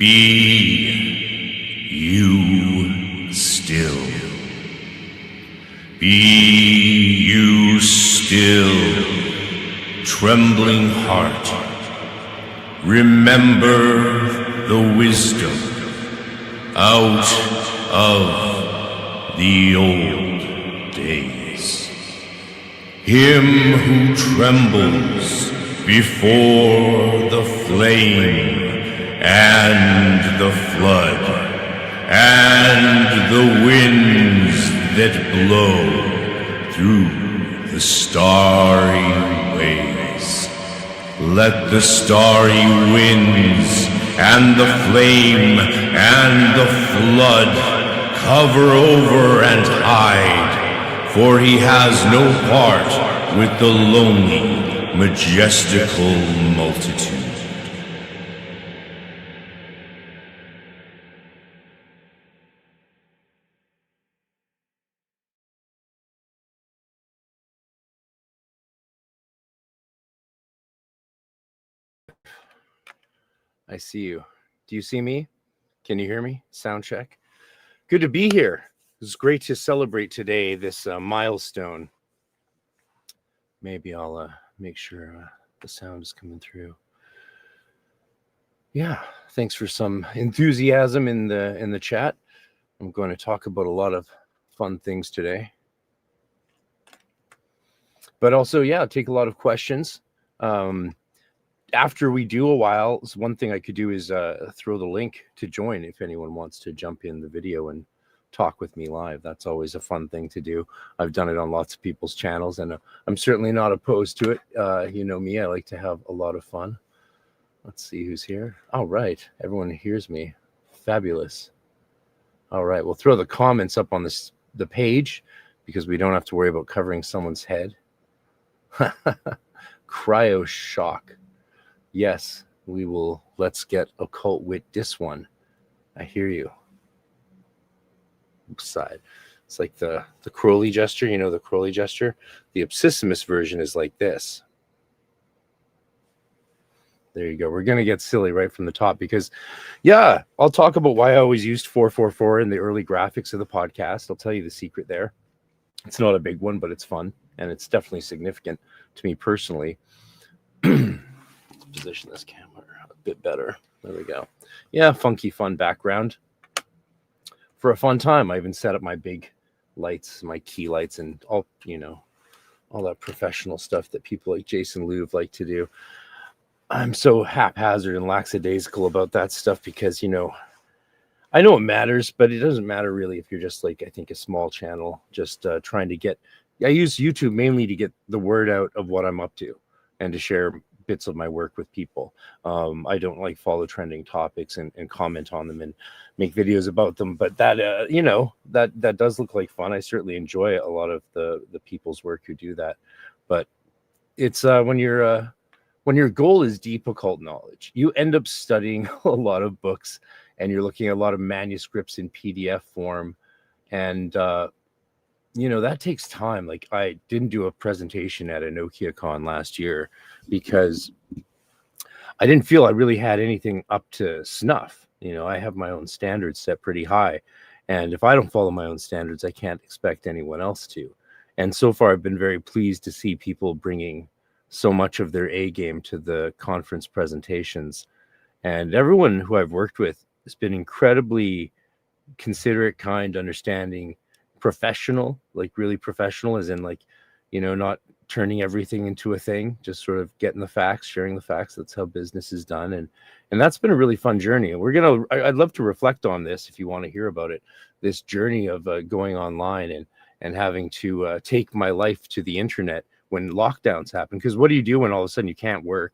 Be you still. Be you still, trembling heart. Remember the wisdom out of the old days. Him who trembles before the flame and the flood and the winds that blow through the starry ways. Let the starry winds and the flame and the flood cover over and hide, for he has no part with the lonely, majestical multitude. I see you. Do you see me? Can you hear me? Sound check. Good to be here. It's great to celebrate today, this milestone. Maybe I'll make sure the sound is coming through. Yeah, thanks for some enthusiasm in the chat. I'm going to talk about a lot of fun things today. But also, yeah, take a lot of questions. After we do a while, one thing I could do is throw the link to join if anyone wants to jump in the video and talk with me live. That's always a fun thing to do. I've done it on lots of people's channels, and I'm certainly not opposed to it. You know me, I like to have a lot of fun. Let's see who's here. All right, everyone hears me. Fabulous. All right, we'll throw the comments up on the page because we don't have to worry about covering someone's head. Cryo shock. Yes, we will. Let's get occult with this one. I hear you. Side. It's like the Crowley gesture. You know the Crowley gesture? The Abscissimus version is like this. There you go. We're going to get silly right from the top because, yeah, I'll talk about why I always used 444 in the early graphics of the podcast. I'll tell you the secret there. It's not a big one, but it's fun, and it's definitely significant to me personally. Let's position this camera a bit better. There we go. Yeah, funky, fun background for a fun time. I even set up my big lights, my key lights, and all, you know, all that professional stuff that people like Jason Louv like to do. I'm so haphazard and lackadaisical about that stuff because, you know, I know it matters, but it doesn't matter really if you're just like, I think, a small channel, just trying to get, I use YouTube mainly to get the word out of what I'm up to and to share bits of my work with people. I don't like follow trending topics and comment on them and make videos about them, but that, you know, that does look like fun. I certainly enjoy a lot of the people's work who do that, but it's when your goal is deep occult knowledge, you end up studying a lot of books and you're looking at a lot of manuscripts in PDF form. And, you know, that takes time. Like I didn't do a presentation at a NokiaCon last year because I didn't feel I really had anything up to snuff. You know, I have my own standards set pretty high. And if I don't follow my own standards, I can't expect anyone else to. And so far, I've been very pleased to see people bringing so much of their A game to the conference presentations. And everyone who I've worked with has been incredibly considerate, kind, understanding, professional, like really professional, as in like, you know, not turning everything into a thing, just sort of getting the facts, sharing the facts. That's how business is done. And that's been a really fun journey. And I'd love to reflect on this if you want to hear about it, this journey of going online and having to take my life to the internet when lockdowns happen. Because what do you do when all of a sudden you can't work,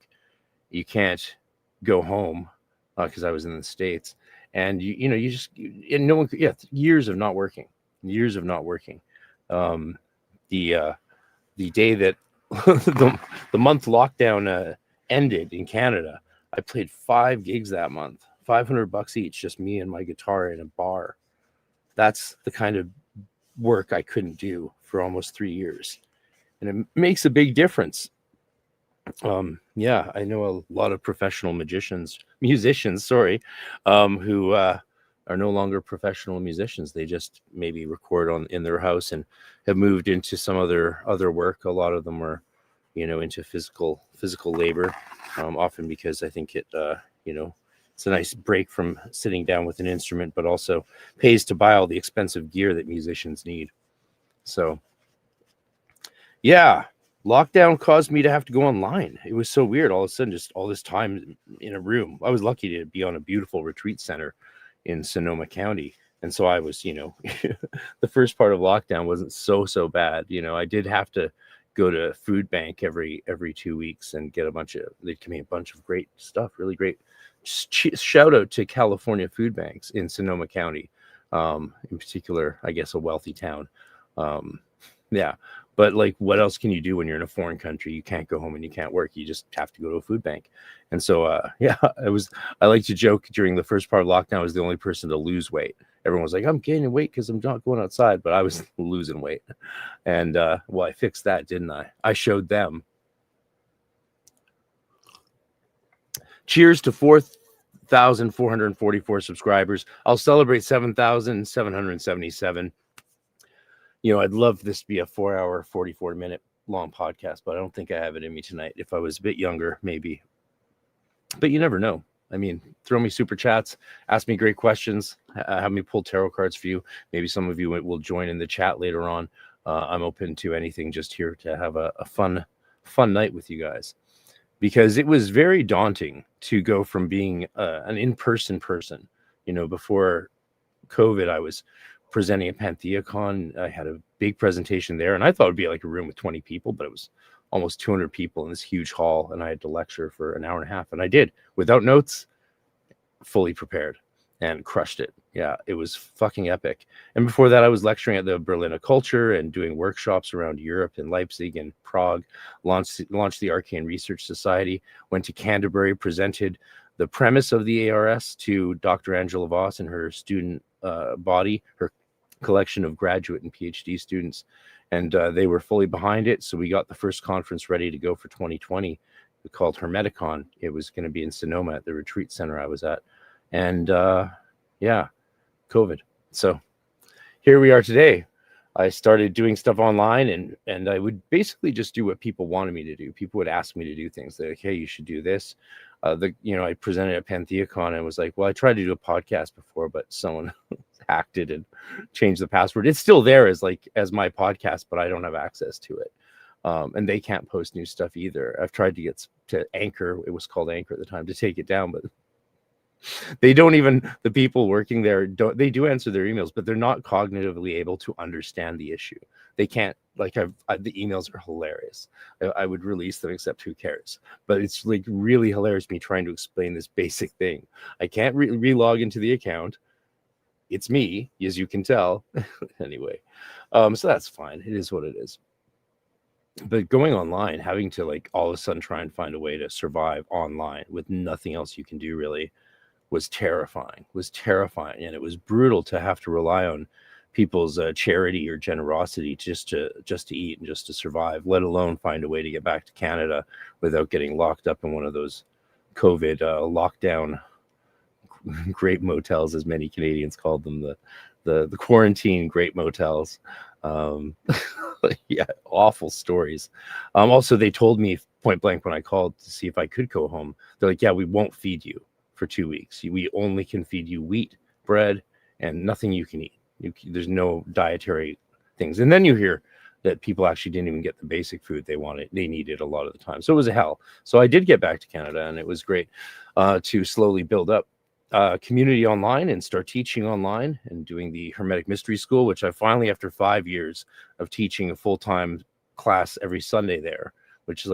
you can't go home, because I was in the States, and you know, you just, and no one, yeah, years of not working. The day that the month lockdown ended in Canada, I played 5 gigs that month, $500 each, just me and my guitar in a bar. That's the kind of work I couldn't do for almost 3 years. And it makes a big difference Yeah, I know a lot of professional musicians, sorry, who are no longer professional musicians. They just maybe record on in their house and have moved into some other work. A lot of them are, into physical labor, often because I think it's a nice break from sitting down with an instrument, but also pays to buy all the expensive gear that musicians need. So yeah, lockdown caused me to have to go online. It was so weird. All of a sudden, just all this time in a room. I was lucky to be on a beautiful retreat center in Sonoma County. And so I was, the first part of lockdown wasn't so bad. I did have to go to food bank every 2 weeks and get they give me a bunch of great stuff, really great. Shout out to California food banks in Sonoma County, in particular, I guess a wealthy town. Yeah, but like, what else can you do when you're in a foreign country? You can't go home and you can't work. You just have to go to a food bank. And so, yeah, I like to joke during the first part of lockdown, I was the only person to lose weight. Everyone was like, I'm gaining weight because I'm not going outside, but I was losing weight. And, well, I fixed that, didn't I? I showed them. Cheers to 4,444 subscribers. I'll celebrate 7,777. I'd love this to be a 4-hour, 44-minute long podcast, but I don't think I have it in me tonight. If I was a bit younger, maybe. But you never know. I mean, throw me super chats, ask me great questions, have me pull tarot cards for you. Maybe some of you will join in the chat later on. I'm open to anything, just here to have a fun night with you guys. Because it was very daunting to go from being an in-person person. Before COVID, I was presenting at Pantheon. I had a big presentation there, and I thought it'd be like a room with 20 people, but it was almost 200 people in this huge hall, and I had to lecture for an hour and a half, and I did without notes, fully prepared, and crushed it. Yeah, it was fucking epic. And before that, I was lecturing at the Berlin Culture and doing workshops around Europe and Leipzig and Prague, launched the Arcane Research Society, went to Canterbury, presented the premise of the ARS to Dr. Angela Voss and her student body, her collection of graduate and PhD students, and they were fully behind it. So we got the first conference ready to go for 2020, called Hermeticon. It was going to be in Sonoma at the retreat center I was at, and yeah, COVID. So here we are today. I started doing stuff online, and I would basically just do what people wanted me to do. People would ask me to do things. They're like, hey, you should do this. I presented at Pantheon and was like, well, I tried to do a podcast before, but someone hacked it and changed the password. It's still there as my podcast, but I don't have access to it. And they can't post new stuff either. I've tried to get to Anchor. It was called Anchor at the time, to take it down, but they don't even, the people working there they do answer their emails, but they're not cognitively able to understand the issue. They can't, the emails are hilarious. I would release them, except who cares? But it's like really hilarious me trying to explain this basic thing. I can't re-log into the account. It's me, as you can tell. Anyway, so that's fine. It is what it is. But going online, having to all of a sudden try and find a way to survive online with nothing else you can do really was terrifying, and it was brutal to have to rely on people's charity or generosity just to eat and just to survive, let alone find a way to get back to Canada without getting locked up in one of those COVID lockdown great motels, as many Canadians called them, the quarantine great motels. Yeah, awful stories. Also, they told me point blank when I called to see if I could go home, they're like, yeah, we won't feed you for 2 weeks. We only can feed you wheat, bread, and nothing you can eat. There's no dietary things. And then you hear that people actually didn't even get the basic food they needed a lot of the time. So it was a hell. So I did get back to Canada, and it was great to slowly build up community online and start teaching online and doing the Hermetic Mystery School, which I finally, after 5 years of teaching a full-time class every Sunday there, which is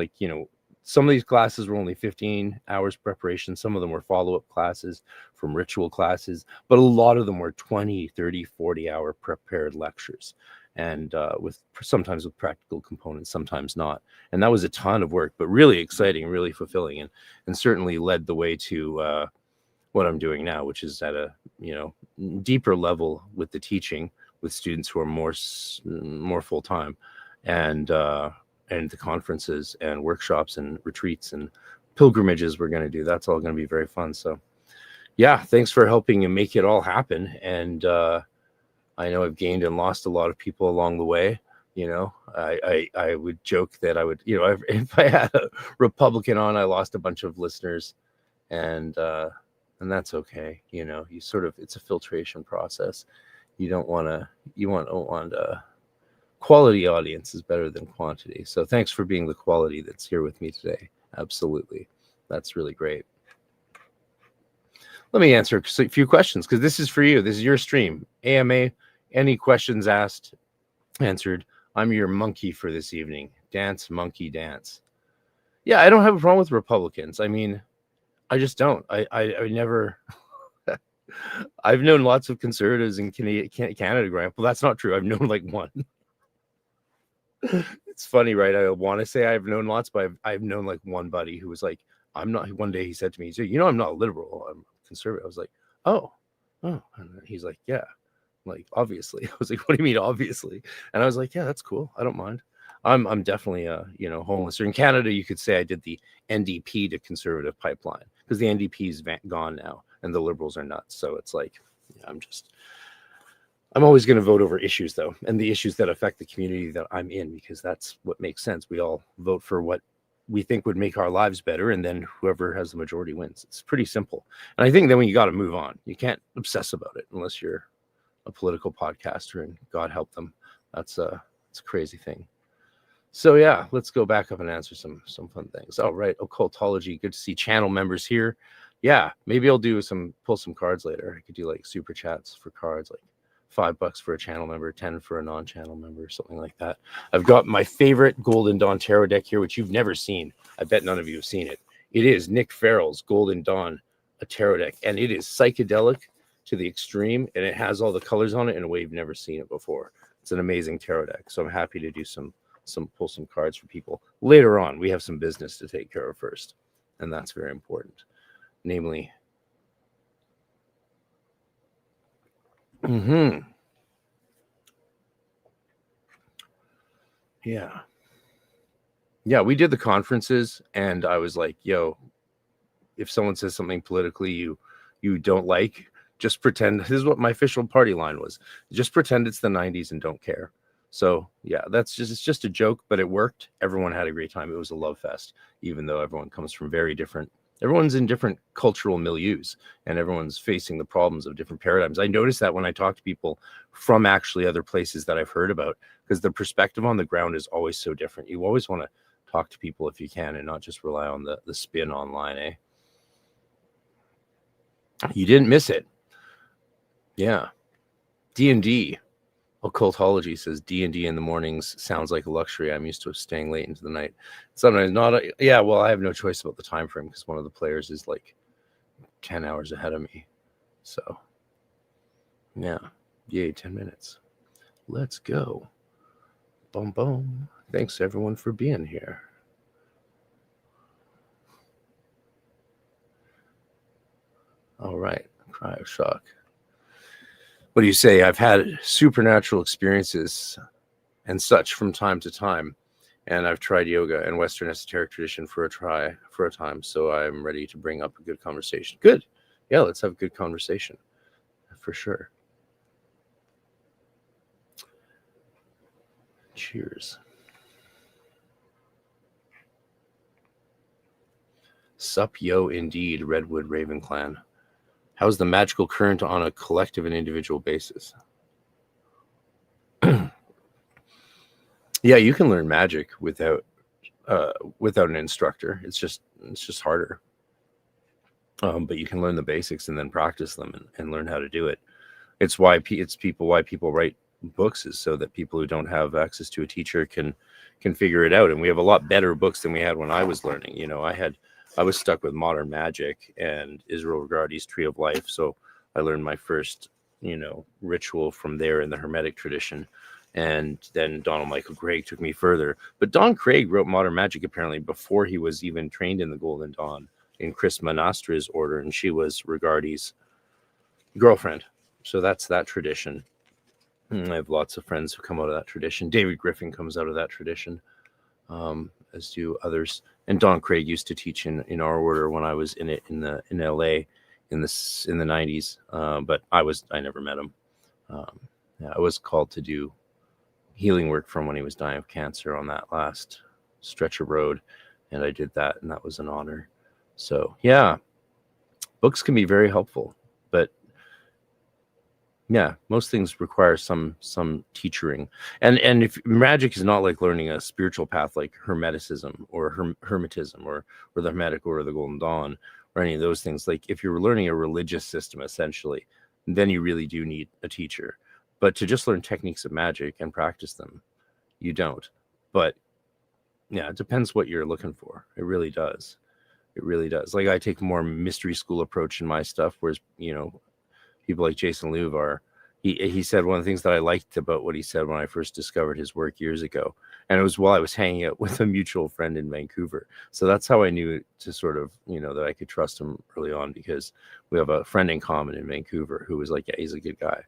some of these classes were only 15 hours preparation. Some of them were follow-up classes from ritual classes, but a lot of them were 20, 30, 40-hour prepared lectures, and sometimes with practical components, sometimes not. And that was a ton of work, but really exciting, really fulfilling, and certainly led the way to what I'm doing now, which is at a deeper level with the teaching with students who are more full-time. And and the conferences and workshops and retreats and pilgrimages we're going to do. That's all going to be very fun. So yeah, thanks for helping and make it all happen. And I know I've gained and lost a lot of people along the way. You know, I would joke that I would, you know, if I had a Republican on, I lost a bunch of listeners, and that's okay. You know, you sort of, it's a filtration process. You don't want to, you want quality audience is better than quantity. So thanks for being the quality that's here with me today. Absolutely. That's really great. Let me answer a few questions because this is for you. This is your stream. AMA, any questions asked, answered. I'm your monkey for this evening. Dance, monkey, dance. Yeah, I don't have a problem with Republicans. I mean, I just don't. I never... I've known lots of conservatives in Canada growing up. Well, that's not true. I've known like one. It's funny, right? I want to say I've known lots, but I've known like one buddy who was like, I'm not... One day he said to me, he said, you know, I'm not a liberal. I'm conservative. I was like, oh. And he's like, yeah. Like, obviously. I was like, what do you mean obviously? And I was like, yeah, that's cool. I don't mind. I'm definitely you know, homeless. Or in Canada, you could say I did the NDP to conservative pipeline because the NDP is gone now and the liberals are nuts. So it's like, yeah, I'm always going to vote over issues though, and the issues that affect the community that I'm in, because that's what makes sense. We all vote for what we think would make our lives better, and then whoever has the majority wins. It's pretty simple. And I think then when you got to move on, you can't obsess about it unless you're a political podcaster, and God help them. It's a crazy thing. So yeah, let's go back up and answer some fun things. Oh, right. Occultology. Good to see channel members here. Yeah, maybe I'll pull some cards later. I could do like super chats for cards, like $5 for a channel member, 10 for a non-channel member, something like that. I've got my favorite Golden Dawn tarot deck here, which you've never seen. I bet none of you have seen it. It is Nick Farrell's Golden Dawn, a tarot deck, and it is psychedelic to the extreme, and it has all the colors on it in a way you've never seen it before. It's an amazing tarot deck. So I'm happy to do pull some cards for people later on. We have some business to take care of first, and that's very important. Namely, yeah, we did the conferences, and I was like, yo, if someone says something politically you don't like, just pretend. This is what my official party line was. Just pretend it's the 90s and don't care. So yeah, it's just a joke, but it worked. Everyone had a great time. It was a love fest, even though everyone comes from everyone's in different cultural milieus, and everyone's facing the problems of different paradigms. I noticed that when I talk to people from actually other places that I've heard about, because the perspective on the ground is always so different. You always want to talk to people if you can, and not just rely on the spin online, eh? You didn't miss it. Yeah. D&D. Occultology says D&D in the mornings sounds like a luxury. I'm used to staying late into the night. Sometimes not. Yeah, well, I have no choice about the time frame because one of the players is like 10 hours ahead of me. So, yeah. Yay, 10 minutes. Let's go. Boom, boom. Thanks, everyone, for being here. All right. Cry of shock. What do you say? I've had supernatural experiences and such from time to time, and I've tried yoga and Western esoteric tradition for a time, so I'm ready to bring up a good conversation. Good. Yeah, let's have a good conversation. For sure. Cheers. Sup yo indeed, Redwood Raven Clan. How's the magical current on a collective and individual basis? Yeah, you can learn magic without an instructor. It's just harder. But you can learn the basics and then practice them and learn how to do it. It's why people write books, is so that people who don't have access to a teacher can figure it out. And we have a lot better books than we had when I was learning. You know, I was stuck with modern magic and Israel Regardie's Tree of Life. So I learned my first, ritual from there in the Hermetic tradition. And then Donald Michael Craig took me further. But Don Craig wrote modern magic apparently before he was even trained in the Golden Dawn in Chris Monastra's order. And she was Regardie's girlfriend. So that's that tradition. I have lots of friends who come out of that tradition. David Griffin comes out of that tradition. as do others. And Don Craig used to teach in our order when I was in LA in the 90s. But I never met him. I was called to do healing work from when he was dying of cancer on that last stretch of road, and I did that, and that was an honor. So yeah, books can be very helpful, but yeah, most things require some teachering, and if magic is not like learning a spiritual path like Hermeticism or Hermetism or the Hermetic or the Golden Dawn or any of those things, like if you're learning a religious system essentially, then you really do need a teacher. But to just learn techniques of magic and practice them, you don't. But yeah, it depends what you're looking for. It really does. It really does. Like I take a more mystery school approach in my stuff, whereas, people like Jason Louv are. He said one of the things that I liked about what he said when I first discovered his work years ago, and it was while I was hanging out with a mutual friend in Vancouver. So that's how I knew to sort of, that I could trust him early on, because we have a friend in common in Vancouver who was like, yeah, he's a good guy.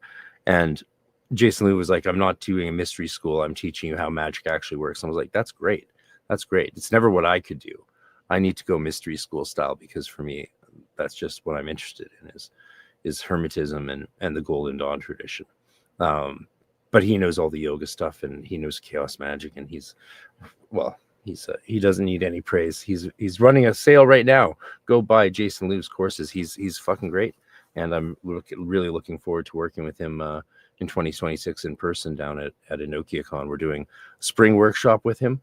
And Jason Louv was like, I'm not doing a mystery school. I'm teaching you how magic actually works. And I was like, that's great. That's great. It's never what I could do. I need to go mystery school style, because for me, that's just what I'm interested in is Hermetism and the Golden Dawn tradition. But he knows all the yoga stuff, and he knows chaos magic, and he doesn't need any praise. He's running a sale right now. Go buy Jason Louv's courses. He's fucking great. And I'm really looking forward to working with him in 2026 in person down at EnokiaCon. We're doing a spring workshop with him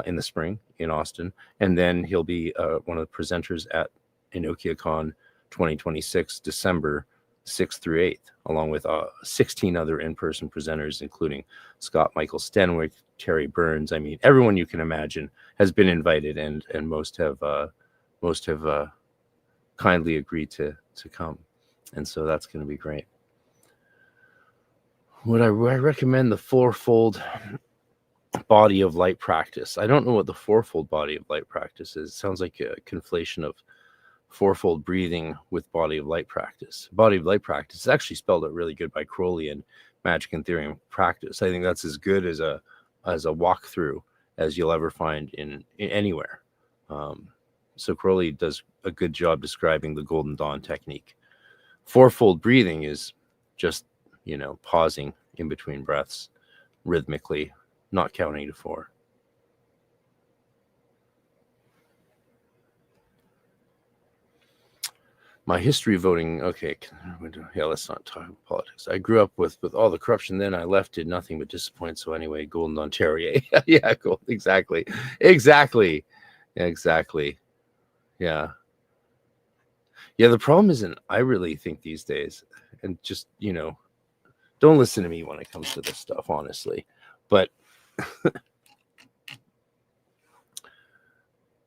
in the spring in Austin, and then he'll be one of the presenters at EnokiaCon 2026, December 6th through 8th, along with 16 other in-person presenters, including Scott Michael Stenwick, Terry Burns. I mean, everyone you can imagine has been invited, and most have kindly agreed to come, and so that's going to be great. Would I recommend the fourfold body of light practice? I don't know what the fourfold body of light practice is. It sounds like a conflation of fourfold breathing with body of light practice. Body of light practice is actually spelled out really good by Crowley in Magic and Theory and Practice. I think that's as good as a walkthrough as you'll ever find in anywhere. So Crowley does a good job describing the Golden Dawn technique. Fourfold breathing is just, pausing in between breaths rhythmically, not counting to 4. My history voting. Okay. Yeah, let's not talk politics. I grew up with all the corruption. Then I left, did nothing but disappoint. So anyway, Golden Ontario. Yeah, cool. Exactly. Yeah. Yeah, the problem isn't, I really think these days, and just, don't listen to me when it comes to this stuff, honestly. But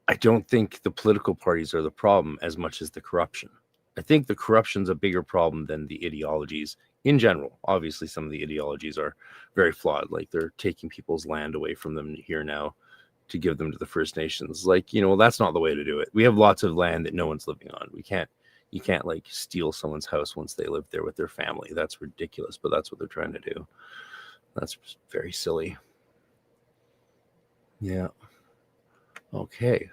I don't think the political parties are the problem as much as the corruption. I think the corruption's a bigger problem than the ideologies in general. Obviously, some of the ideologies are very flawed. Like they're taking people's land away from them here now to give them to the First Nations. Like, that's not the way to do it. We have lots of land that no one's living on. You can't like steal someone's house once they live there with their family. That's ridiculous, but that's what they're trying to do. That's very silly. Yeah. Okay.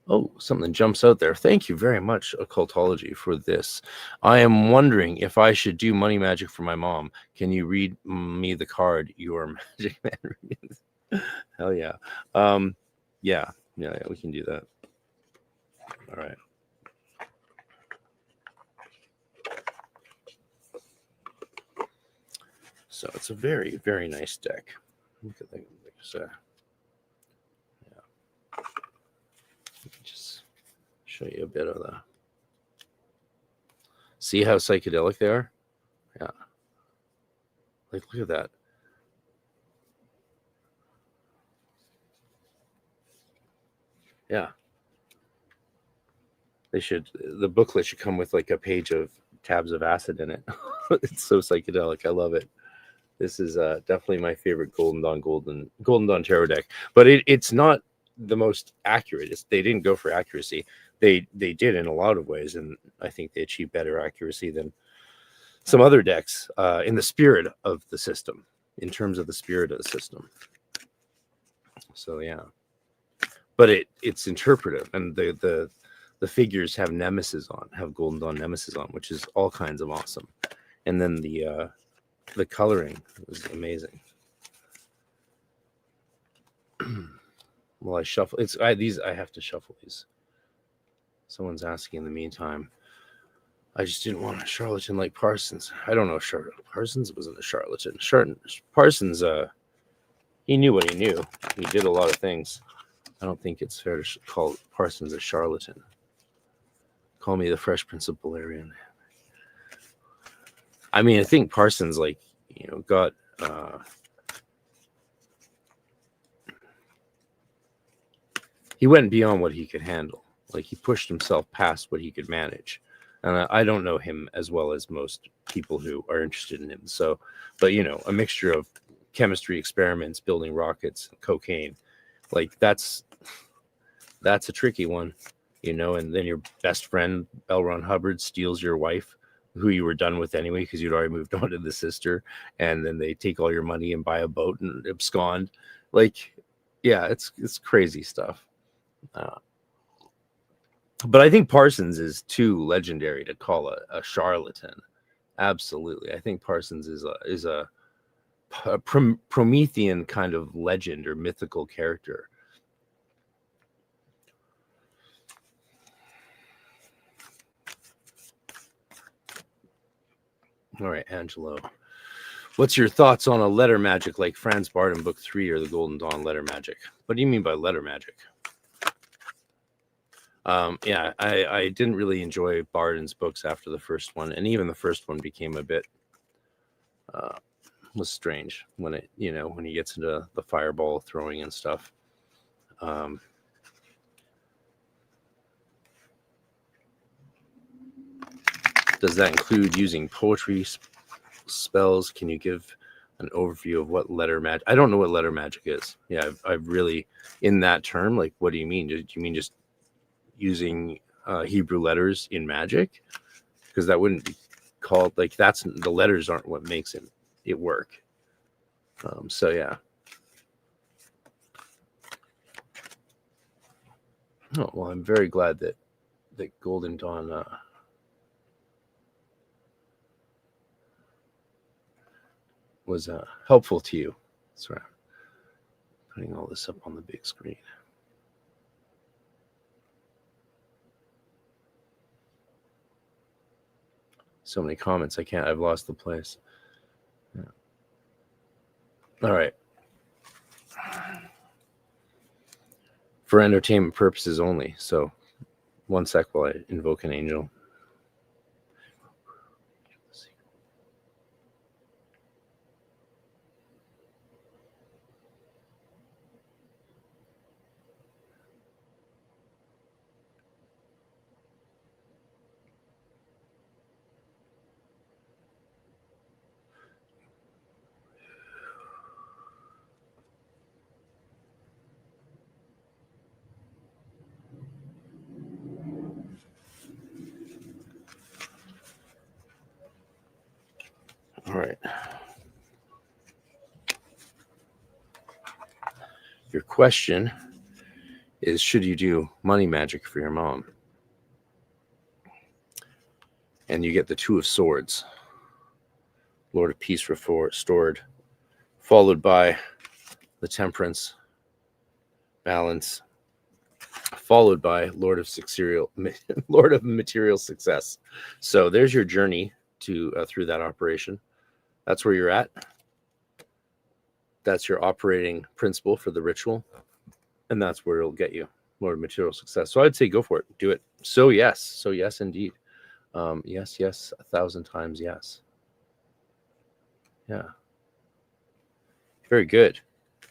Oh, something jumps out there. Thank you very much, Occultology, for this. I am wondering if I should do money magic for my mom. Can you read me the card your magic man reads? Hell yeah. Yeah, we can do that. All right. So it's a very, very nice deck. Look at that. Just show you a bit of the. See how psychedelic they are? Yeah. Like, look at that. Yeah. The booklet should come with like a page of tabs of acid in it. It's so psychedelic. I love it. This is definitely my favorite Golden Dawn tarot deck. But it's not the most accurate. They didn't go for accuracy. They did in a lot of ways, and I think they achieved better accuracy than some other decks in the spirit of the system, in terms of the spirit of the system. So yeah, but it's interpretive, and the figures have Golden Dawn nemesis on, which is all kinds of awesome. And then the coloring is amazing. Well, I shuffle. I have to shuffle these. Someone's asking in the meantime. I just didn't want a charlatan like Parsons. I don't know. Parsons wasn't a charlatan. Parsons, he knew what he knew. He did a lot of things. I don't think it's fair to call Parsons a charlatan. Call me the Fresh Prince of Beleriand. I mean, I think Parsons, like, got he went beyond what he could handle. Like, he pushed himself past what he could manage. And I don't know him as well as most people who are interested in him. So, but a mixture of chemistry experiments, building rockets, cocaine, like that's a tricky one, and then your best friend, L. Ron Hubbard, steals your wife, who you were done with anyway, because you'd already moved on to the sister. And then they take all your money and buy a boat and abscond. Like, yeah, it's crazy stuff. But I think Parsons is too legendary to call a charlatan. Absolutely. I think Parsons is a Promethean kind of legend or mythical character. All right, Angelo. What's your thoughts on a letter magic like Franz Bard in Book 3 or the Golden Dawn letter magic? What do you mean by letter magic? Yeah, I didn't really enjoy Barden's books after the first one, and even the first one became a bit was strange when when he gets into the fireball throwing and stuff. Does that include using poetry spells? Can you give an overview of what letter magic? I don't know what letter magic is. Yeah, I've really, in that term, like, what do you mean? Do you mean just using Hebrew letters in magic? Because that wouldn't be called, like, that's the letters aren't what makes it work. So yeah. Oh well, I'm very glad that Golden Dawn was helpful to you. Sorry, putting all this up on the big screen. So many comments. I've lost the place. Yeah. All right. For entertainment purposes only. So, one sec while I invoke an angel. All right. Your question is, should you do money magic for your mom? And you get the Two of Swords, Lord of Peace restored, followed by the Temperance, Balance, followed by Lord of Material Success. So there's your journey to through that operation. That's where you're at. That's your operating principle for the ritual, and that's where it'll get you, Lord of Material Success. So I'd say go for it, do it. So yes indeed. Yes, 1,000 times yes. Yeah. Very good.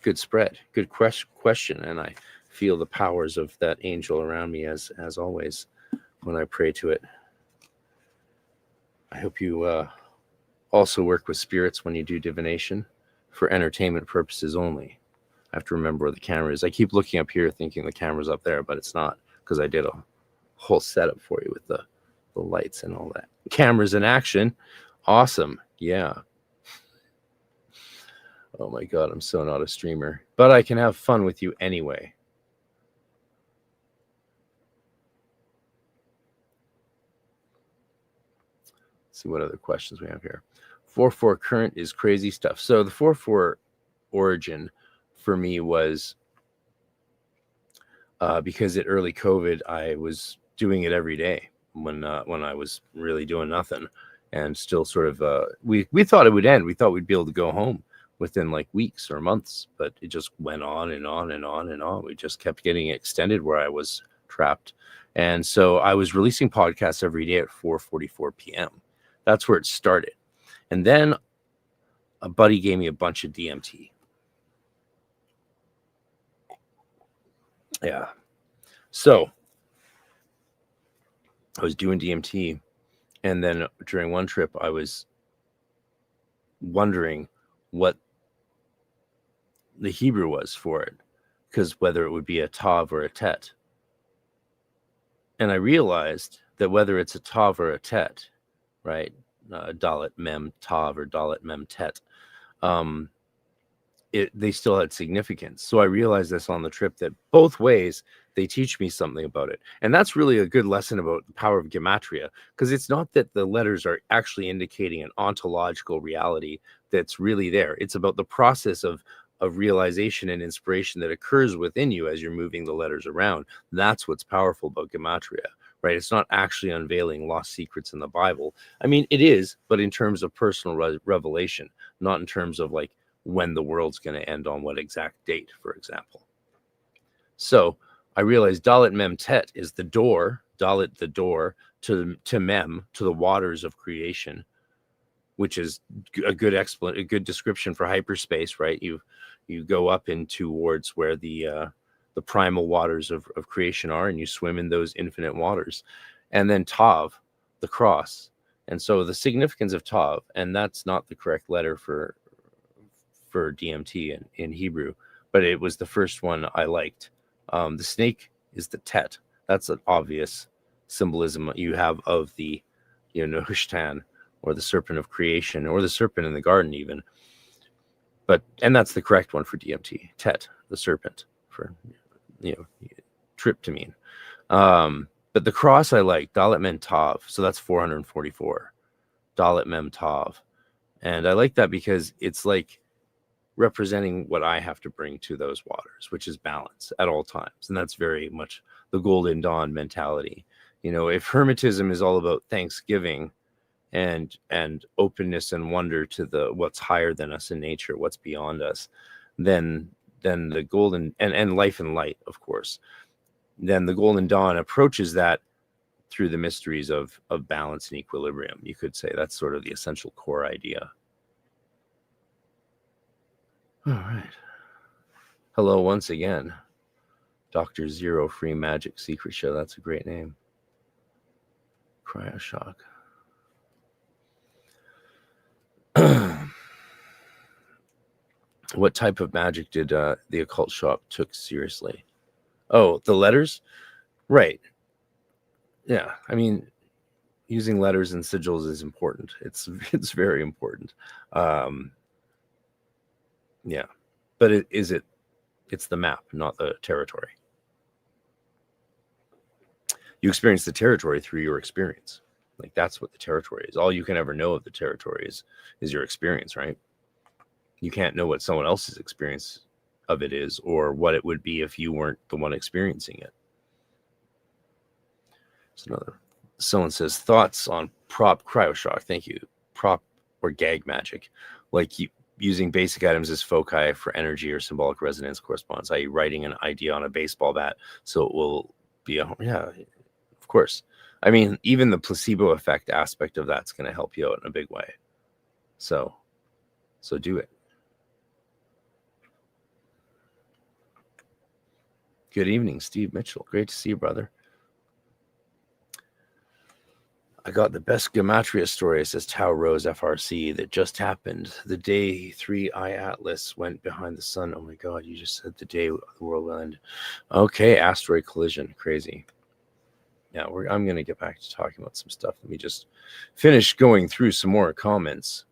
Good spread. Good question. And I feel the powers of that angel around me as always when I pray to it. I hope you also work with spirits when you do divination for entertainment purposes only. I have to remember where the camera is. I keep looking up here thinking the camera's up there, but it's not, because I did a whole setup for you with the lights and all that. Cameras in action. Awesome. Yeah. Oh my God, I'm so not a streamer. But I can have fun with you anyway. Let's see what other questions we have here. 4-4 current is crazy stuff. So the 4-4 origin for me was because at early COVID, I was doing it every day when I was really doing nothing, and still sort of we thought it would end. We thought we'd be able to go home within like weeks or months, but it just went on and on and on and on. We just kept getting extended where I was trapped, and so I was releasing podcasts every day at 4:44 p.m. That's where it started, and then a buddy gave me a bunch of DMT. Yeah. So I was doing DMT, and then during one trip, I was wondering what the Hebrew was for it, because whether it would be a tav or a tet. And I realized that whether it's a tav or a tet, right, dalet mem tav or dalet mem tet, they still had significance. So I realized this on the trip, that both ways they teach me something about it. And that's really a good lesson about the power of gematria, because it's not that the letters are actually indicating an ontological reality that's really there. It's about the process of realization and inspiration that occurs within you as you're moving the letters around. That's what's powerful about gematria, right? It's not actually unveiling lost secrets in the Bible. I mean, it is, but in terms of personal revelation, not in terms of like when the world's going to end on what exact date, for example. So I realized Dalet Mem Tet is the door, Dalet the door to Mem, to the waters of creation, which is a good description for hyperspace, right? You go up in towards where the primal waters of creation are, and you swim in those infinite waters. And then Tav, the cross. And so the significance of Tav, and that's not the correct letter for DMT in Hebrew, but it was the first one I liked. The snake is the Tet. That's an obvious symbolism you have of the, Hushtan, or the serpent of creation, or the serpent in the garden even. And that's the correct one for DMT. Tet, the serpent, for tryptamine. But the cross I like, Dalet Mem Tav. So that's 444. Dalet Mem Tav. And I like that because it's like representing what I have to bring to those waters, which is balance at all times. And that's very much the Golden Dawn mentality. If Hermetism is all about thanksgiving and openness and wonder to the what's higher than us in nature, what's beyond us, then the golden and life and light, of course, then the Golden Dawn approaches that through the mysteries of balance and equilibrium. You could say that's sort of the essential core idea. All right. Hello once again. Dr. Zero Free Magic Secret Show. That's a great name. Cryoshock. What type of magic did the occult shop took seriously? Oh, the letters? Right. Yeah. I mean, using letters and sigils is important. It's very important. Yeah. But it's the map, not the territory. You experience the territory through your experience. Like, that's what the territory is. All you can ever know of the territory is your experience, right? You can't know what someone else's experience of it is, or what it would be if you weren't the one experiencing it. Someone says, thoughts on prop cryoshock. Thank you. Prop or gag magic, like using basic items as foci for energy or symbolic resonance corresponds, i.e. writing an idea on a baseball bat so it will be of course. I mean, even the placebo effect aspect of that's going to help you out in a big way. So do it. Good evening, Steve Mitchell. Great to see you, brother. I got the best gematria story, says Tau Rose FRC, that just happened. The day 3 I Atlas went behind the sun. Oh my God, you just said the day the world will end. Okay, asteroid collision. Crazy. Yeah, I'm going to get back to talking about some stuff. Let me just finish going through some more comments.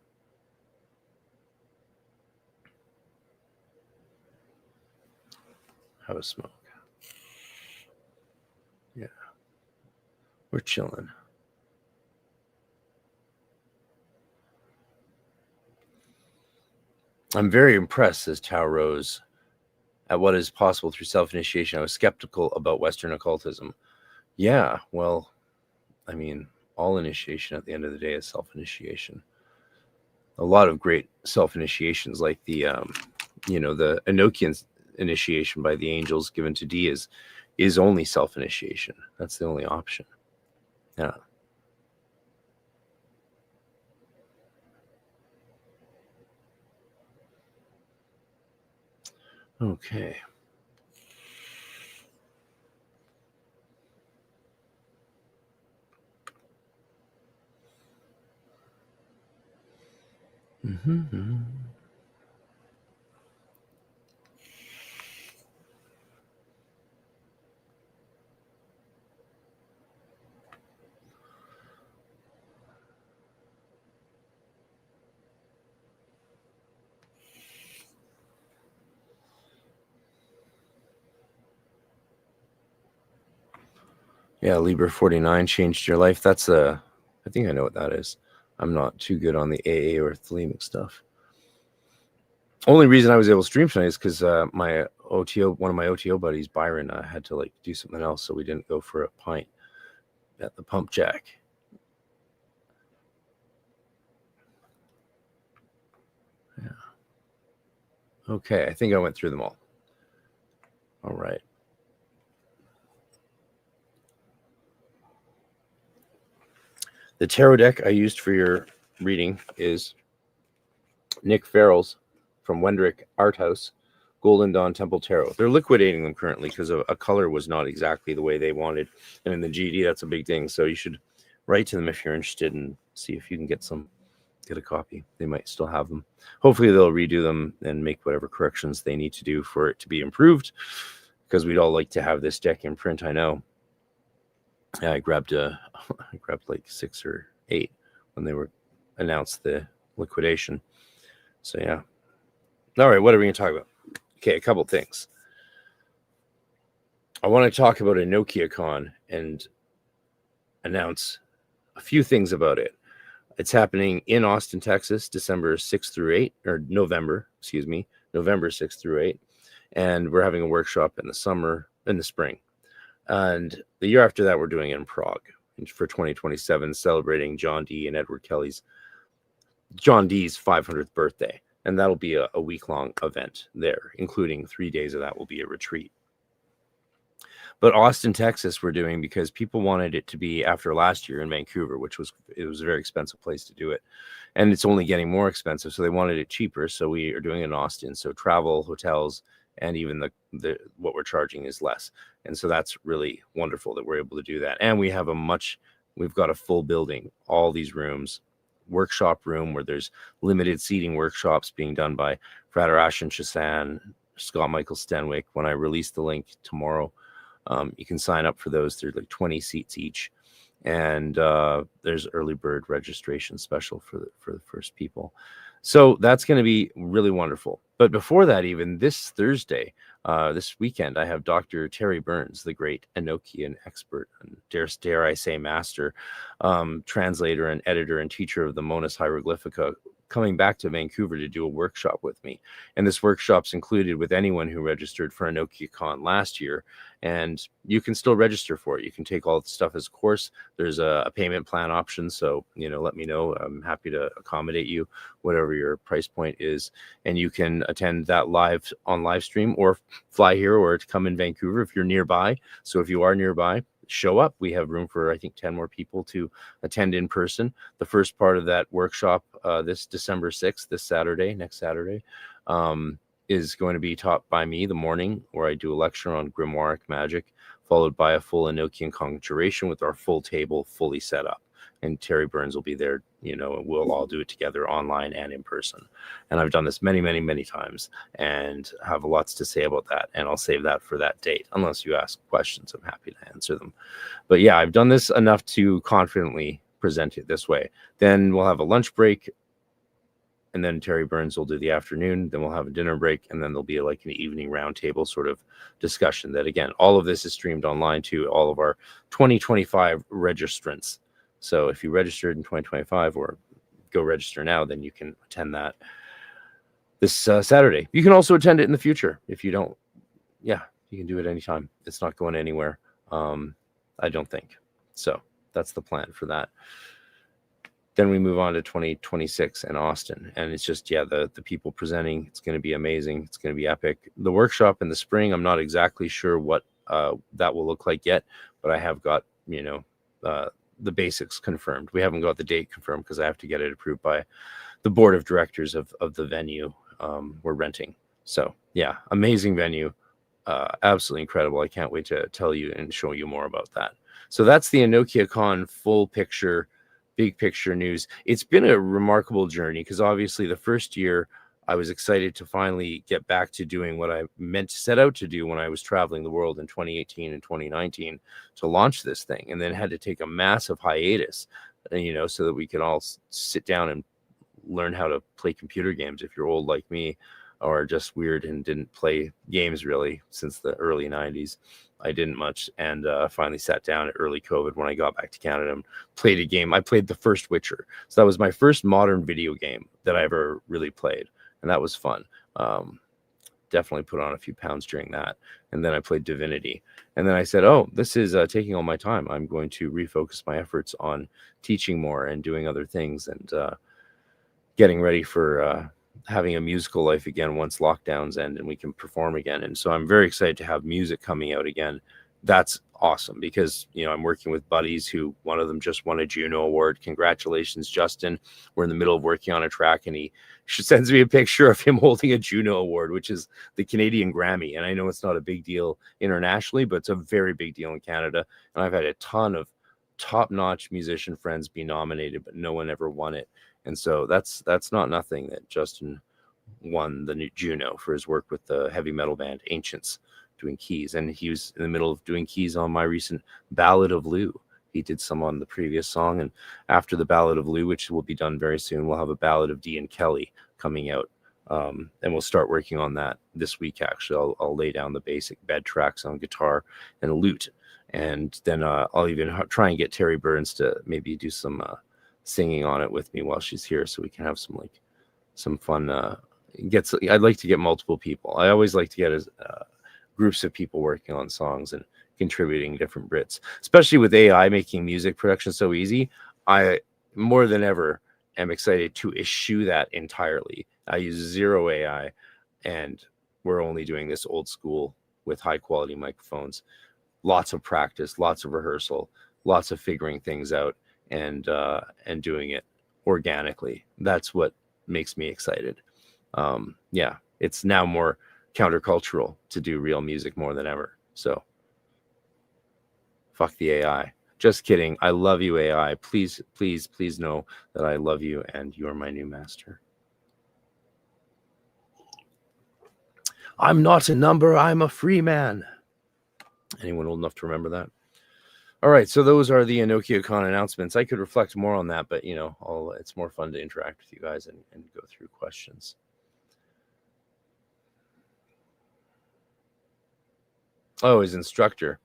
have a smoke. Yeah, we're chilling. I'm very impressed, says Tao Rose, at what is possible through self-initiation. I was skeptical about Western occultism. Yeah, well, I mean, all initiation at the end of the day is self-initiation. A lot of great self-initiations, like the the Enochian initiation by the angels given to D is only self-initiation. That's the only option. Yeah. Okay. Mm-hmm. Yeah, Libra 49 changed your life. That's I think I know what that is. I'm not too good on the AA or thelemic stuff. Only reason I was able to stream tonight is because my OTO, one of my OTO buddies, Byron, had to do something else, so we didn't go for a pint at the Pump Jack. Yeah. Okay, I think I went through them all. All right. The tarot deck I used for your reading is Nick Farrell's from Wendrick Art House, Golden Dawn Temple Tarot. They're liquidating them currently because a color was not exactly the way they wanted. And in the GD, that's a big thing. So you should write to them if you're interested and see if you can get a copy. They might still have them. Hopefully they'll redo them and make whatever corrections they need to do for it to be improved, because we'd all like to have this deck in print. I know. Yeah, I grabbed like 6 or 8 when they were announced the liquidation. So yeah. All right, what are we going to talk about? Okay, a couple things. I want to talk about EnochiaCon and announce a few things about it. It's happening in Austin, Texas, November 6th through 8. And we're having a workshop in the spring. And the year after that, we're doing it in Prague for 2027, celebrating John Dee's 500th birthday. And that'll be a week-long event there, including 3 days of that will be a retreat. But Austin, Texas, we're doing because people wanted it to be after last year in Vancouver, it was a very expensive place to do it. And it's only getting more expensive, so they wanted it cheaper. So we are doing it in Austin. So travel, hotels, and even the what we're charging is less. And so that's really wonderful that we're able to do that. And we've got a full building, all these rooms, workshop room where there's limited seating workshops being done by Frater Ashen Chassan, Scott Michael Stenwick. When I release the link tomorrow, you can sign up for those. There's like 20 seats each. And there's early bird registration special for the first people. So that's going to be really wonderful. But before that, even this Thursday, this weekend, I have Dr. Terry Burns, the great Enochian expert, and dare I say master, translator and editor and teacher of the Monas Hieroglyphica, coming back to Vancouver to do a workshop with me. And this workshop's included with anyone who registered for EnochiaCon last year. And you can still register for it. You can take all the stuff as a course. There's a payment plan option. So, let me know. I'm happy to accommodate you, whatever your price point is. And you can attend that live stream or fly here or to come in Vancouver if you're nearby. So if you are nearby, show up. We have room for, I think, 10 more people to attend in person. The first part of that workshop, this December 6th, next Saturday, is going to be taught by me the morning, where I do a lecture on grimoire magic, followed by a full Enochian conjuration with our full table fully set up. And Terry Burns will be there, and we'll all do it together online and in person. And I've done this many, many, many times and have lots to say about that. And I'll save that for that date. Unless you ask questions, I'm happy to answer them. But yeah, I've done this enough to confidently present it this way. Then we'll have a lunch break and then Terry Burns will do the afternoon. Then we'll have a dinner break, and then there'll be like an evening roundtable sort of discussion. That again, all of this is streamed online to all of our 2025 registrants. So if you registered in 2025 or go register now, then you can attend that this Saturday. You can also attend it in the future if you don't. Yeah, you can do it anytime. It's not going anywhere. I don't think so. That's the plan for that. Then we move on to 2026 in Austin, and it's just, yeah, the people presenting, it's going to be amazing. It's going to be epic. The workshop in the spring, I'm not exactly sure what that will look like yet, but I have got, the basics confirmed. We haven't got the date confirmed because I have to get it approved by the board of directors of the venue we're renting. So yeah, amazing venue. Absolutely incredible. I can't wait to tell you and show you more about that. So that's the Enokia Con full picture, big picture news. It's been a remarkable journey because obviously the first year I was excited to finally get back to doing what I meant to set out to do when I was traveling the world in 2018 and 2019 to launch this thing, and then had to take a massive hiatus, so that we could all sit down and learn how to play computer games. If you're old like me or just weird and didn't play games really since the early 90s, I didn't much, and finally sat down at early COVID when I got back to Canada and played a game. I played the first Witcher. So that was my first modern video game that I ever really played, and that was fun. Definitely put on a few pounds during that. And then I played Divinity. And then I said, oh, this is taking all my time. I'm going to refocus my efforts on teaching more and doing other things and getting ready for having a musical life again once lockdowns end and we can perform again. And so I'm very excited to have music coming out again. That's awesome because, I'm working with buddies who, one of them just won a Juno Award. Congratulations, Justin. We're in the middle of working on a track and he sends me a picture of him holding a Juno Award, which is the Canadian Grammy. And I know it's not a big deal internationally, but it's a very big deal in Canada. And I've had a ton of top-notch musician friends be nominated, but no one ever won it. And so that's not nothing that Justin won the new Juno for his work with the heavy metal band Ancients doing keys. And he was in the middle of doing keys on my recent Ballad of Lou. He did some on the previous song. And after the Ballad of Lou, which will be done very soon, we'll have a Ballad of Dee and Kelly coming out. And we'll start working on that this week, actually. I'll lay down the basic bed tracks on guitar and lute. And then I'll even try and get Terry Burns to maybe do some singing on it with me while she's here, so we can have some fun. I'd like to get multiple people. I always like to get groups of people working on songs and contributing different Brits, especially with AI making music production so easy. I more than ever am excited to eschew that entirely. I use zero AI, and we're only doing this old school with high quality microphones. Lots of practice, lots of rehearsal, lots of figuring things out. And doing it organically. That's what makes me excited. Yeah, it's now more countercultural to do real music more than ever. So fuck the AI. Just kidding. I love you, AI. Please, please, please know that I love you and you're my new master. I'm not a number. I'm a free man. Anyone old enough to remember that? All right, so those are the Enokia Con announcements. I could reflect more on that, but it's more fun to interact with you guys and go through questions. Oh, his instructor.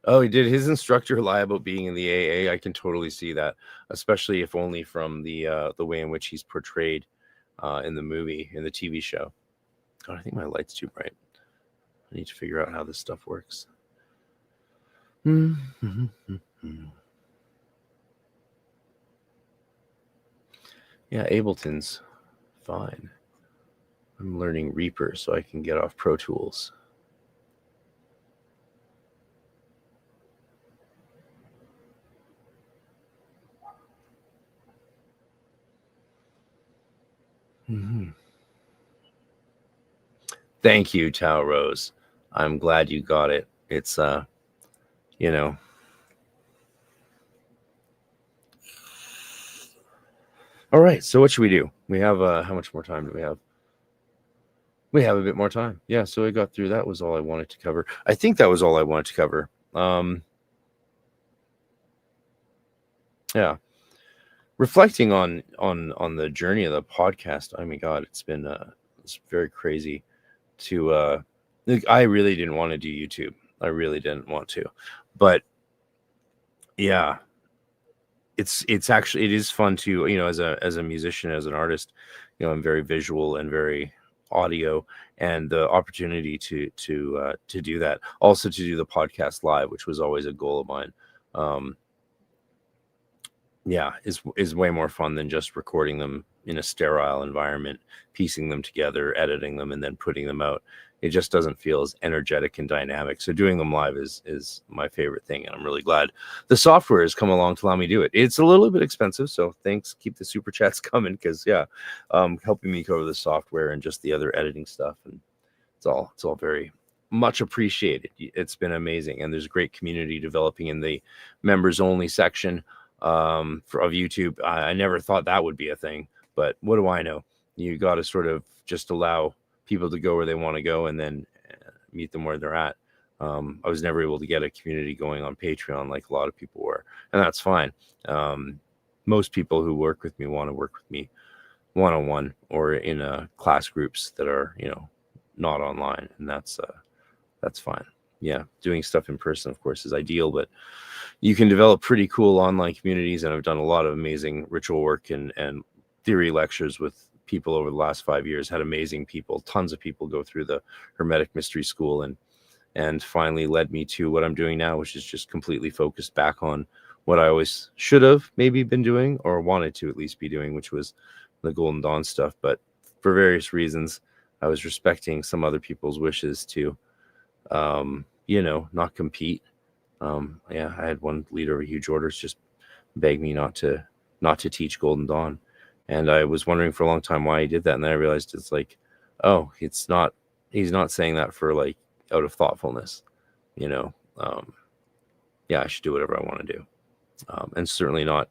Oh, did his instructor lie about being in the AA? I can totally see that, especially if only from the way in which he's portrayed in the movie, in the TV show. God, I think my light's too bright. I need to figure out how this stuff works. Yeah, Ableton's fine. I'm learning Reaper so I can get off Pro Tools. Thank you, Tao Rose. I'm glad you got it. It's All right, so what should we do? We have how much more time do we have? We have a bit more time. Yeah, so I got through. That was all I wanted to cover. I think that was all I wanted to cover. Yeah. reflecting on the journey of the podcast. I mean, God, it's very crazy to like, I really didn't want to do YouTube. I really didn't want to, but yeah, it's actually, it is fun to, as a musician, as an artist, I'm very visual and very audio, and the opportunity to do that, also to do the podcast live, which was always a goal of mine. Yeah, is way more fun than just recording them in a sterile environment, piecing them together, editing them, and then putting them out. It just doesn't feel as energetic and dynamic. So doing them live is my favorite thing, and I'm really glad the software has come along to allow me to do it. It's a little bit expensive, so thanks. Keep the super chats coming, because helping me cover the software and just the other editing stuff, and it's all very much appreciated. It's been amazing, and there's a great community developing in the members only section of YouTube. I never thought that would be a thing, but what do I know? You got to sort of just allow people to go where they want to go, and then meet them where they're at. I was never able to get a community going on Patreon like a lot of people were, and that's fine. Most people who work with me want to work with me one-on-one or in class groups that are, not online, and that's fine. Yeah, doing stuff in person, of course, is ideal, but you can develop pretty cool online communities, and I've done a lot of amazing ritual work and theory lectures with people over the last 5 years. Had amazing people, tons of people go through the Hermetic Mystery School, and finally led me to what I'm doing now, which is just completely focused back on what I always should have maybe been doing, or wanted to at least be doing, which was the Golden Dawn stuff. But for various reasons, I was respecting some other people's wishes to not compete. I had one leader of Huge Orders just beg me not to teach Golden Dawn, and I was wondering for a long time why he did that, and then I realized it's like, oh, he's not saying that for like out of thoughtfulness, I should do whatever I want to do, and certainly not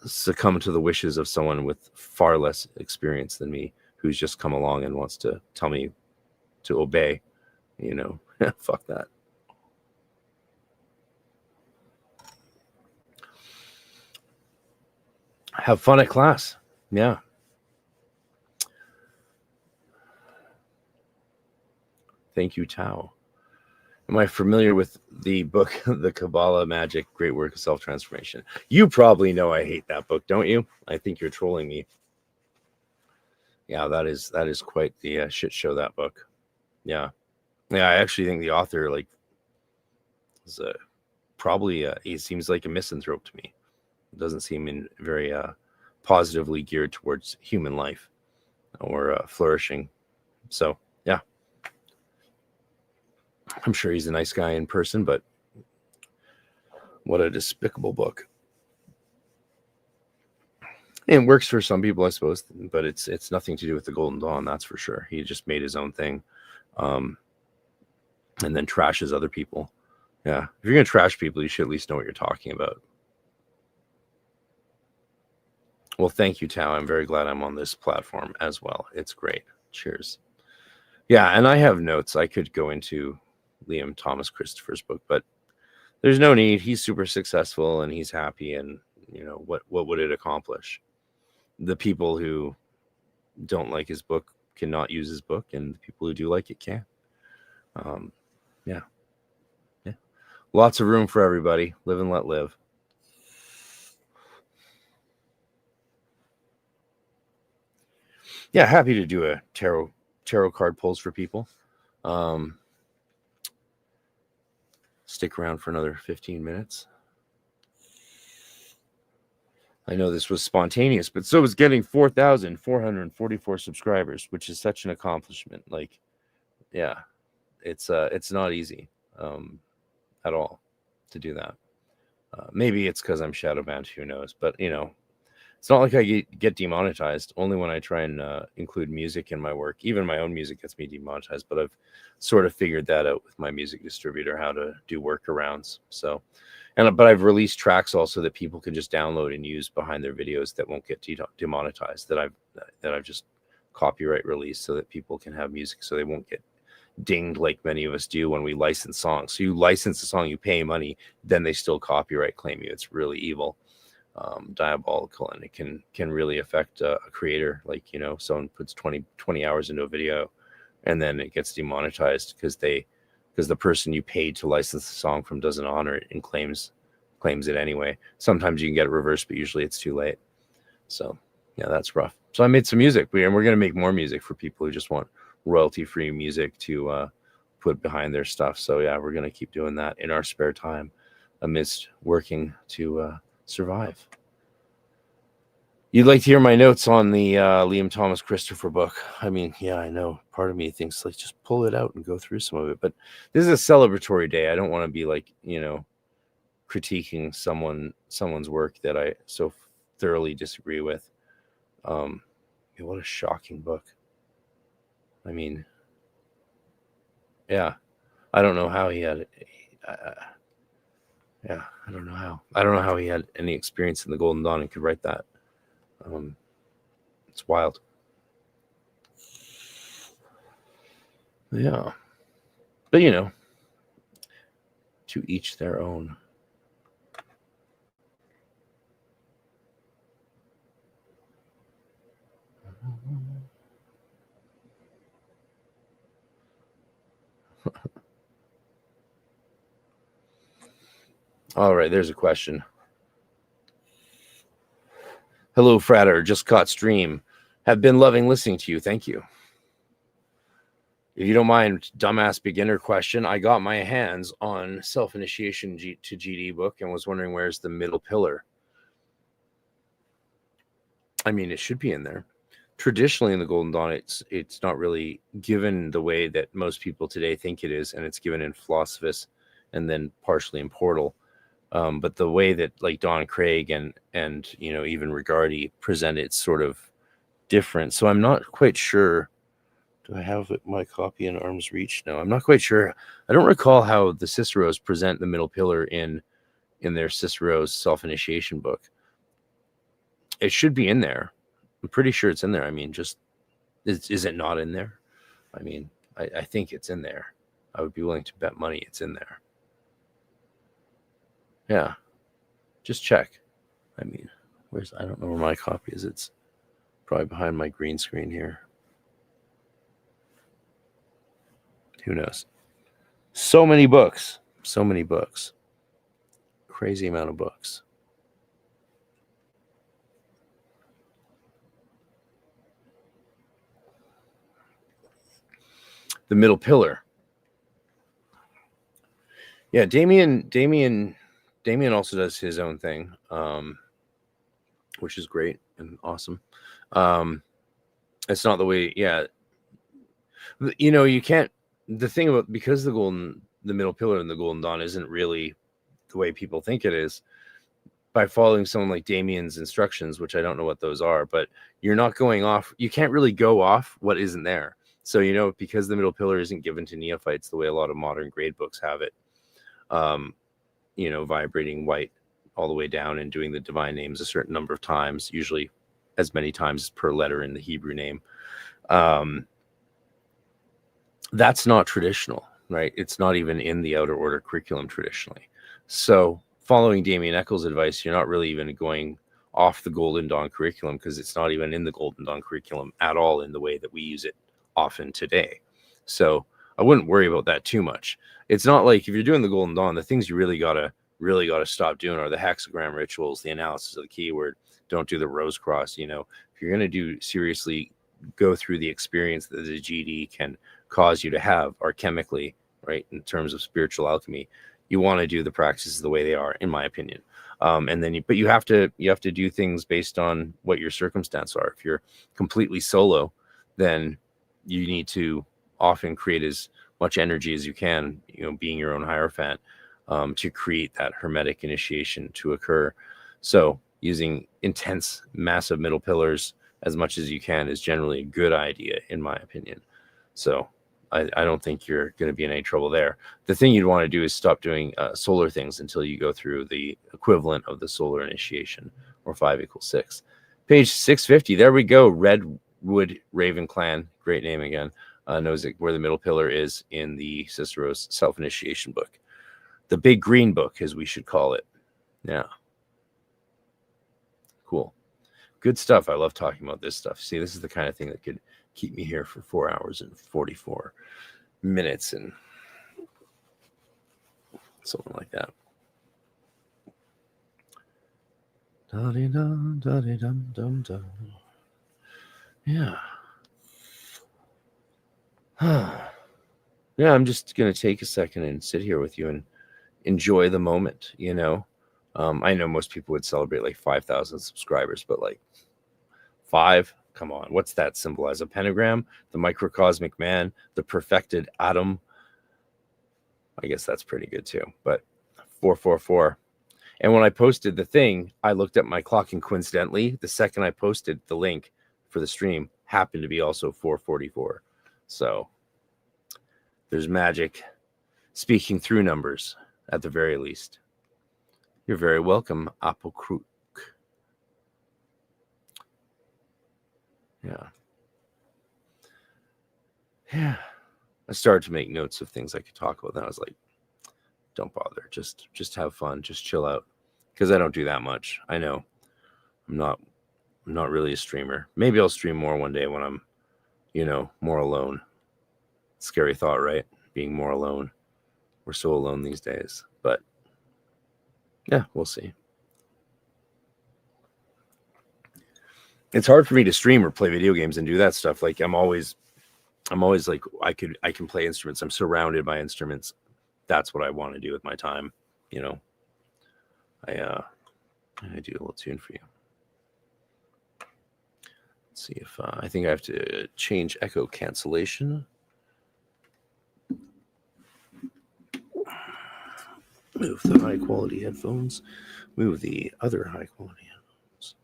succumb to the wishes of someone with far less experience than me, who's just come along and wants to tell me to obey. Fuck that. Have fun at class. Yeah. Thank you, Tao. Am I familiar with the book, The Kabbalah Magic, Great Work of Self-Transformation? You probably know I hate that book, don't you? I think you're trolling me. Yeah, that is quite the shit show, that book. Yeah. Yeah, I actually think the author, is probably, he seems like a misanthrope to me. It doesn't seem very positively geared towards human life or flourishing. So, yeah. I'm sure he's a nice guy in person, but what a despicable book. It works for some people, I suppose, but it's nothing to do with the Golden Dawn, that's for sure. He just made his own thing, and then trashes other people. Yeah, if you're going to trash people, you should at least know what you're talking about. Well, thank you, Tao. I'm very glad I'm on this platform as well. It's great. Cheers. Yeah, and I have notes. I could go into Liam Thomas Christopher's book, but there's no need. He's super successful and he's happy, and what would it accomplish? The people who don't like his book cannot use his book, and the people who do like it can. Yeah. Lots of room for everybody. Live and let live. Yeah, happy to do a tarot card pulls for people. Stick around for another 15 minutes. I know this was spontaneous, but so was getting 4,444 subscribers, which is such an accomplishment. It's not easy at all to do that. Maybe it's because I'm shadow banned, who knows? But it's not like I get demonetized. Only when I try and include music in my work. Even my own music gets me demonetized, but I've sort of figured that out with my music distributor, how to do workarounds. So, but I've released tracks also that people can just download and use behind their videos that won't get demonetized, that I've just copyright released so that people can have music, so they won't get dinged like many of us do when we license songs. So you license a song, you pay money, then they still copyright claim you. It's really evil. diabolical, and it can really affect a creator. Like, you know, someone puts 20 hours into a video and then it gets demonetized because the person you paid to license the song from doesn't honor it and claims it anyway. Sometimes you can get it reversed, but usually it's too late. So yeah, that's rough. So I made some music, and we're going to make more music for people who just want royalty-free music to put behind their stuff. So yeah, we're going to keep doing that in our spare time amidst working to survive. You'd like to hear my notes on the Liam Thomas Christopher book. I mean, yeah, I know. Part of me thinks, like, just pull it out and go through some of it. But this is a celebratory day. I don't want to be, like, you know, critiquing someone's work that I so thoroughly disagree with. What a shocking book. I mean, yeah, I don't know how he had it. Yeah, I don't know how he had any experience in the Golden Dawn and could write that. It's wild. Yeah. But, you know, to each their own. All right, there's a question. Hello, Frater. Just caught stream. Have been loving listening to you. Thank you. If you don't mind, dumbass beginner question. I got my hands on Self-Initiation to GD book and was wondering where's the middle pillar. I mean, it should be in there. Traditionally in the Golden Dawn, it's not really given the way that most people today think it is, and it's given in Philosopher's and then partially in Portal. But the way that, like, Don Craig and you know, even Rigardi present it's sort of different. So I'm not quite sure. Do I have my copy in arm's reach? No, I'm not quite sure. I don't recall how the Ciceros present the middle pillar in their Cicero's Self-Initiation book. It should be in there. I'm pretty sure it's in there. I mean, just is it not in there? I mean, I think it's in there. I would be willing to bet money it's in there. Yeah, just check. I mean, I don't know where my copy is. It's probably behind my green screen here. Who knows? So many books. Crazy amount of books. The middle pillar. Yeah, Damien also does his own thing, which is great and awesome. It's not the way, yeah. You know, you can't. The thing about, because the middle pillar in the Golden Dawn isn't really the way people think it is, by following someone like Damien's instructions, which I don't know what those are, but you're not going off. You can't really go off what isn't there. So, you know, because the middle pillar isn't given to neophytes the way a lot of modern grade books have it, you know, vibrating white all the way down and doing the divine names a certain number of times, usually as many times as per letter in the Hebrew name. That's not traditional, right? It's not even in the outer order curriculum traditionally. So following Damien Eccles' advice, you're not really even going off the Golden Dawn curriculum, because it's not even in the Golden Dawn curriculum at all in the way that we use it often today. So I wouldn't worry about that too much. It's not like, if you're doing the Golden Dawn, the things you really gotta stop doing are the hexagram rituals, the analysis of the keyword. Don't do the rose cross. You know, if you're gonna do seriously, go through the experience that the GD can cause you to have alchemically, right, in terms of spiritual alchemy, you want to do the practices the way they are, in my opinion. And then you have to do things based on what your circumstances are. If you're completely solo, then you need to often create as much energy as you can, you know, being your own Hierophant, to create that Hermetic initiation to occur. So using intense, massive middle pillars as much as you can is generally a good idea, in my opinion. So I don't think you're going to be in any trouble there. The thing you'd want to do is stop doing solar things until you go through the equivalent of the solar initiation, or 5 = 6. Page 650. There we go. Redwood Raven Clan. Great name again. Knows where the middle pillar is in the Cicero's Self-Initiation book. The big green book, as we should call it. Yeah. Cool. Good stuff. I love talking about this stuff. See, this is the kind of thing that could keep me here for 4 hours and 44 minutes and something like that. Yeah. Yeah, I'm just going to take a second and sit here with you and enjoy the moment, you know. I know most people would celebrate like 5,000 subscribers, but like 5, come on. What's that symbolize? A pentagram, the microcosmic man, the perfected atom. I guess that's pretty good too, but 444. And when I posted the thing, I looked at my clock, and coincidentally, the second I posted the link for the stream happened to be also 444. So there's magic speaking through numbers at the very least. You're very welcome, Apokruk. Yeah. Yeah. I started to make notes of things I could talk about. Then I was like, don't bother. Just have fun. Just chill out. Because I don't do that much. I know. I'm not really a streamer. Maybe I'll stream more one day when I'm, more alone. Scary thought, right? Being more alone. We're so alone these days. But yeah, we'll see. It's hard for me to stream or play video games and do that stuff. Like I'm always like I can play instruments. I'm surrounded by instruments. That's what I want to do with my time. I do a little tune for you. Let's see if I think I have to change echo cancellation. Move the high quality headphones. Move the other high quality headphones.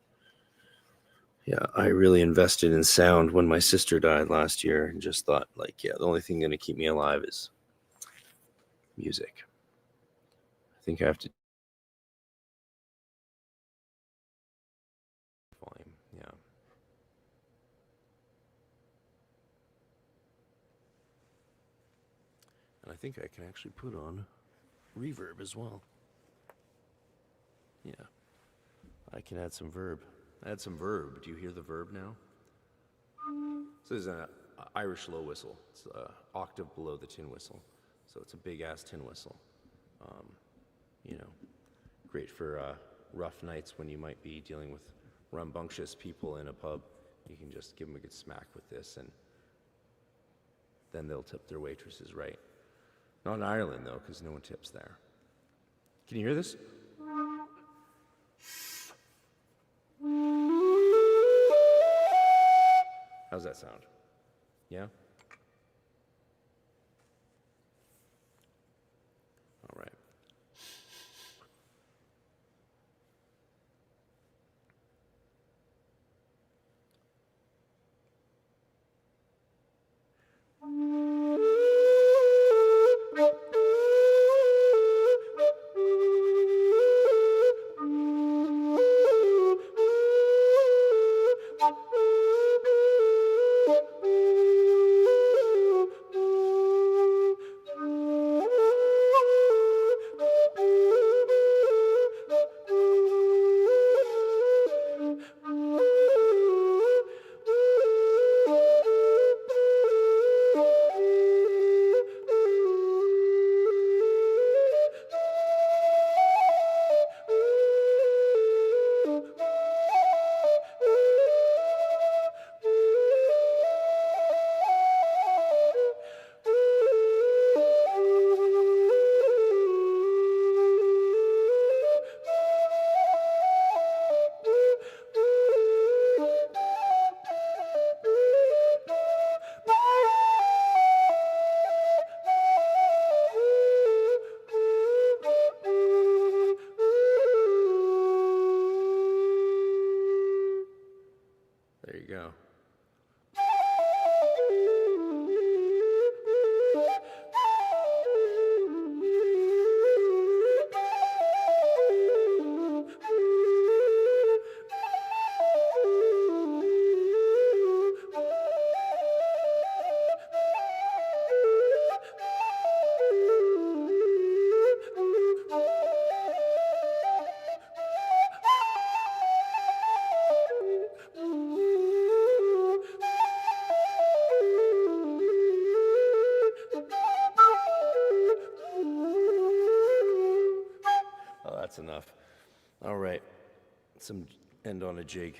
Yeah, I really invested in sound when my sister died last year and just thought, like, yeah, the only thing going to keep me alive is music. I think I have to. Volume, yeah. And I think I can actually put on reverb as well. Yeah. I can add some verb. Add some verb. Do you hear the verb now? So this is an Irish low whistle. It's an octave below the tin whistle. So it's a big-ass tin whistle. Great for rough nights when you might be dealing with rambunctious people in a pub. You can just give them a good smack with this, and then they'll tip their waitresses right. Not in Ireland, though, because no one tips there. Can you hear this? How's that sound? Yeah? All right. There you go. some end on a jig.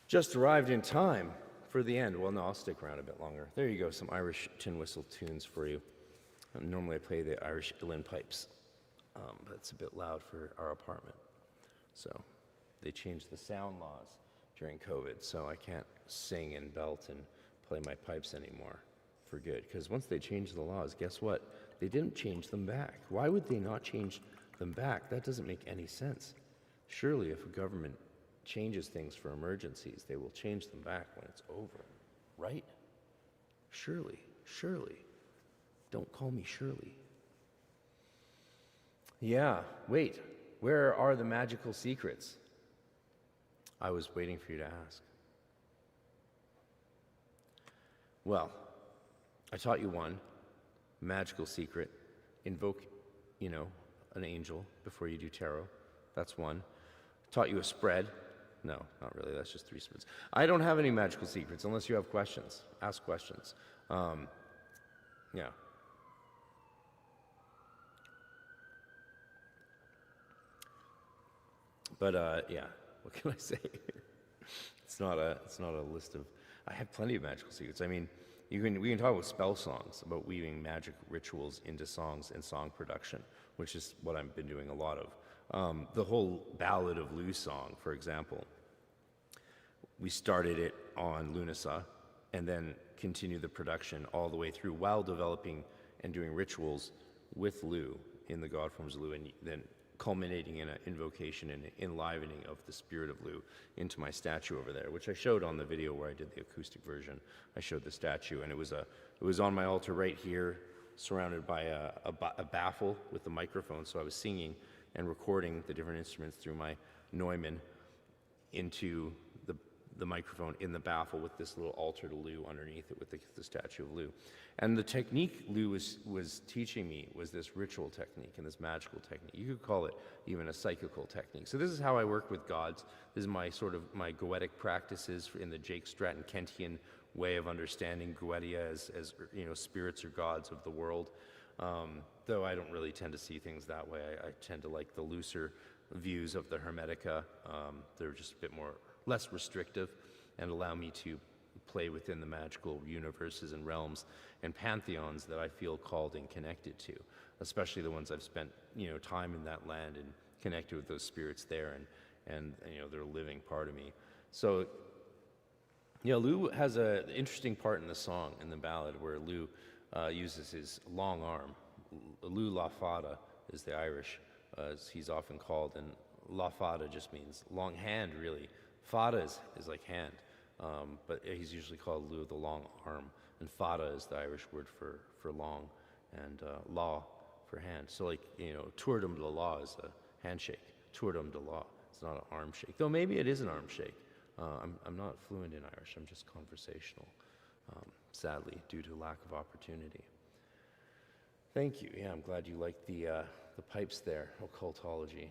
Just arrived in time for the end. Well, no, I'll stick around a bit longer. There you go, some Irish tin whistle tunes for you. Normally I play the Irish uilleann pipes, but it's a bit loud for our apartment. So they changed the sound laws during COVID, so I can't sing and belt and play my pipes anymore for good. Because once they changed the laws, guess what? They didn't change them back. Why would they not change them back? That doesn't make any sense. Surely if a government changes things for emergencies, they will change them back when it's over, right? Surely. Don't call me Shirley. Yeah, wait, where are the magical secrets? I was waiting for you to ask. Well, I taught you one magical secret. Invoke, an angel before you do tarot. That's one. Taught you a spread. No, not really. That's just 3 spreads. I don't have any magical secrets unless you have questions. Ask questions. Yeah. But yeah, what can I say? It's not a list of. I have plenty of magical secrets. I mean, we can talk about spell songs, about weaving magic rituals into songs and song production, which is what I've been doing a lot of. The whole Ballad of Lou song, for example, we started it on Lunasa and then continued the production all the way through while developing and doing rituals with Lou in the god forms of Lou, and then culminating in an invocation and enlivening of the spirit of Lou into my statue over there, which I showed on the video where I did the acoustic version. I showed the statue, and it was on my altar right here, surrounded by a baffle with the microphone. So I was singing and recording the different instruments through my Neumann into the microphone in the baffle with this little altar to Lou underneath it with the statue of Lou. And the technique Lou was teaching me was this ritual technique and this magical technique. You could call it even a psychical technique. So this is how I work with gods. This is my my goetic practices in the Jake Stratton Kentian way of understanding goetia as spirits or gods of the world. Though I don't really tend to see things that way. I tend to like the looser views of the Hermetica. They're just a bit less restrictive and allow me to play within the magical universes and realms and pantheons that I feel called and connected to, especially the ones I've spent time in that land and connected with those spirits there, and they're a living part of me. So Lou has an interesting part in the song, in the ballad, where Lou uses his long arm. Lou La Fada is the Irish, as he's often called, and La Fada just means long hand, really. Fada is like hand, but he's usually called Lou the long arm, and Fada is the Irish word for long, and law for hand. So tourdum de law is a handshake. Tourdum de law. It's not an arm shake, though maybe it is an arm shake. I'm not fluent in Irish. I'm just conversational, sadly, due to lack of opportunity. Thank you. Yeah, I'm glad you liked the pipes there. Occultology.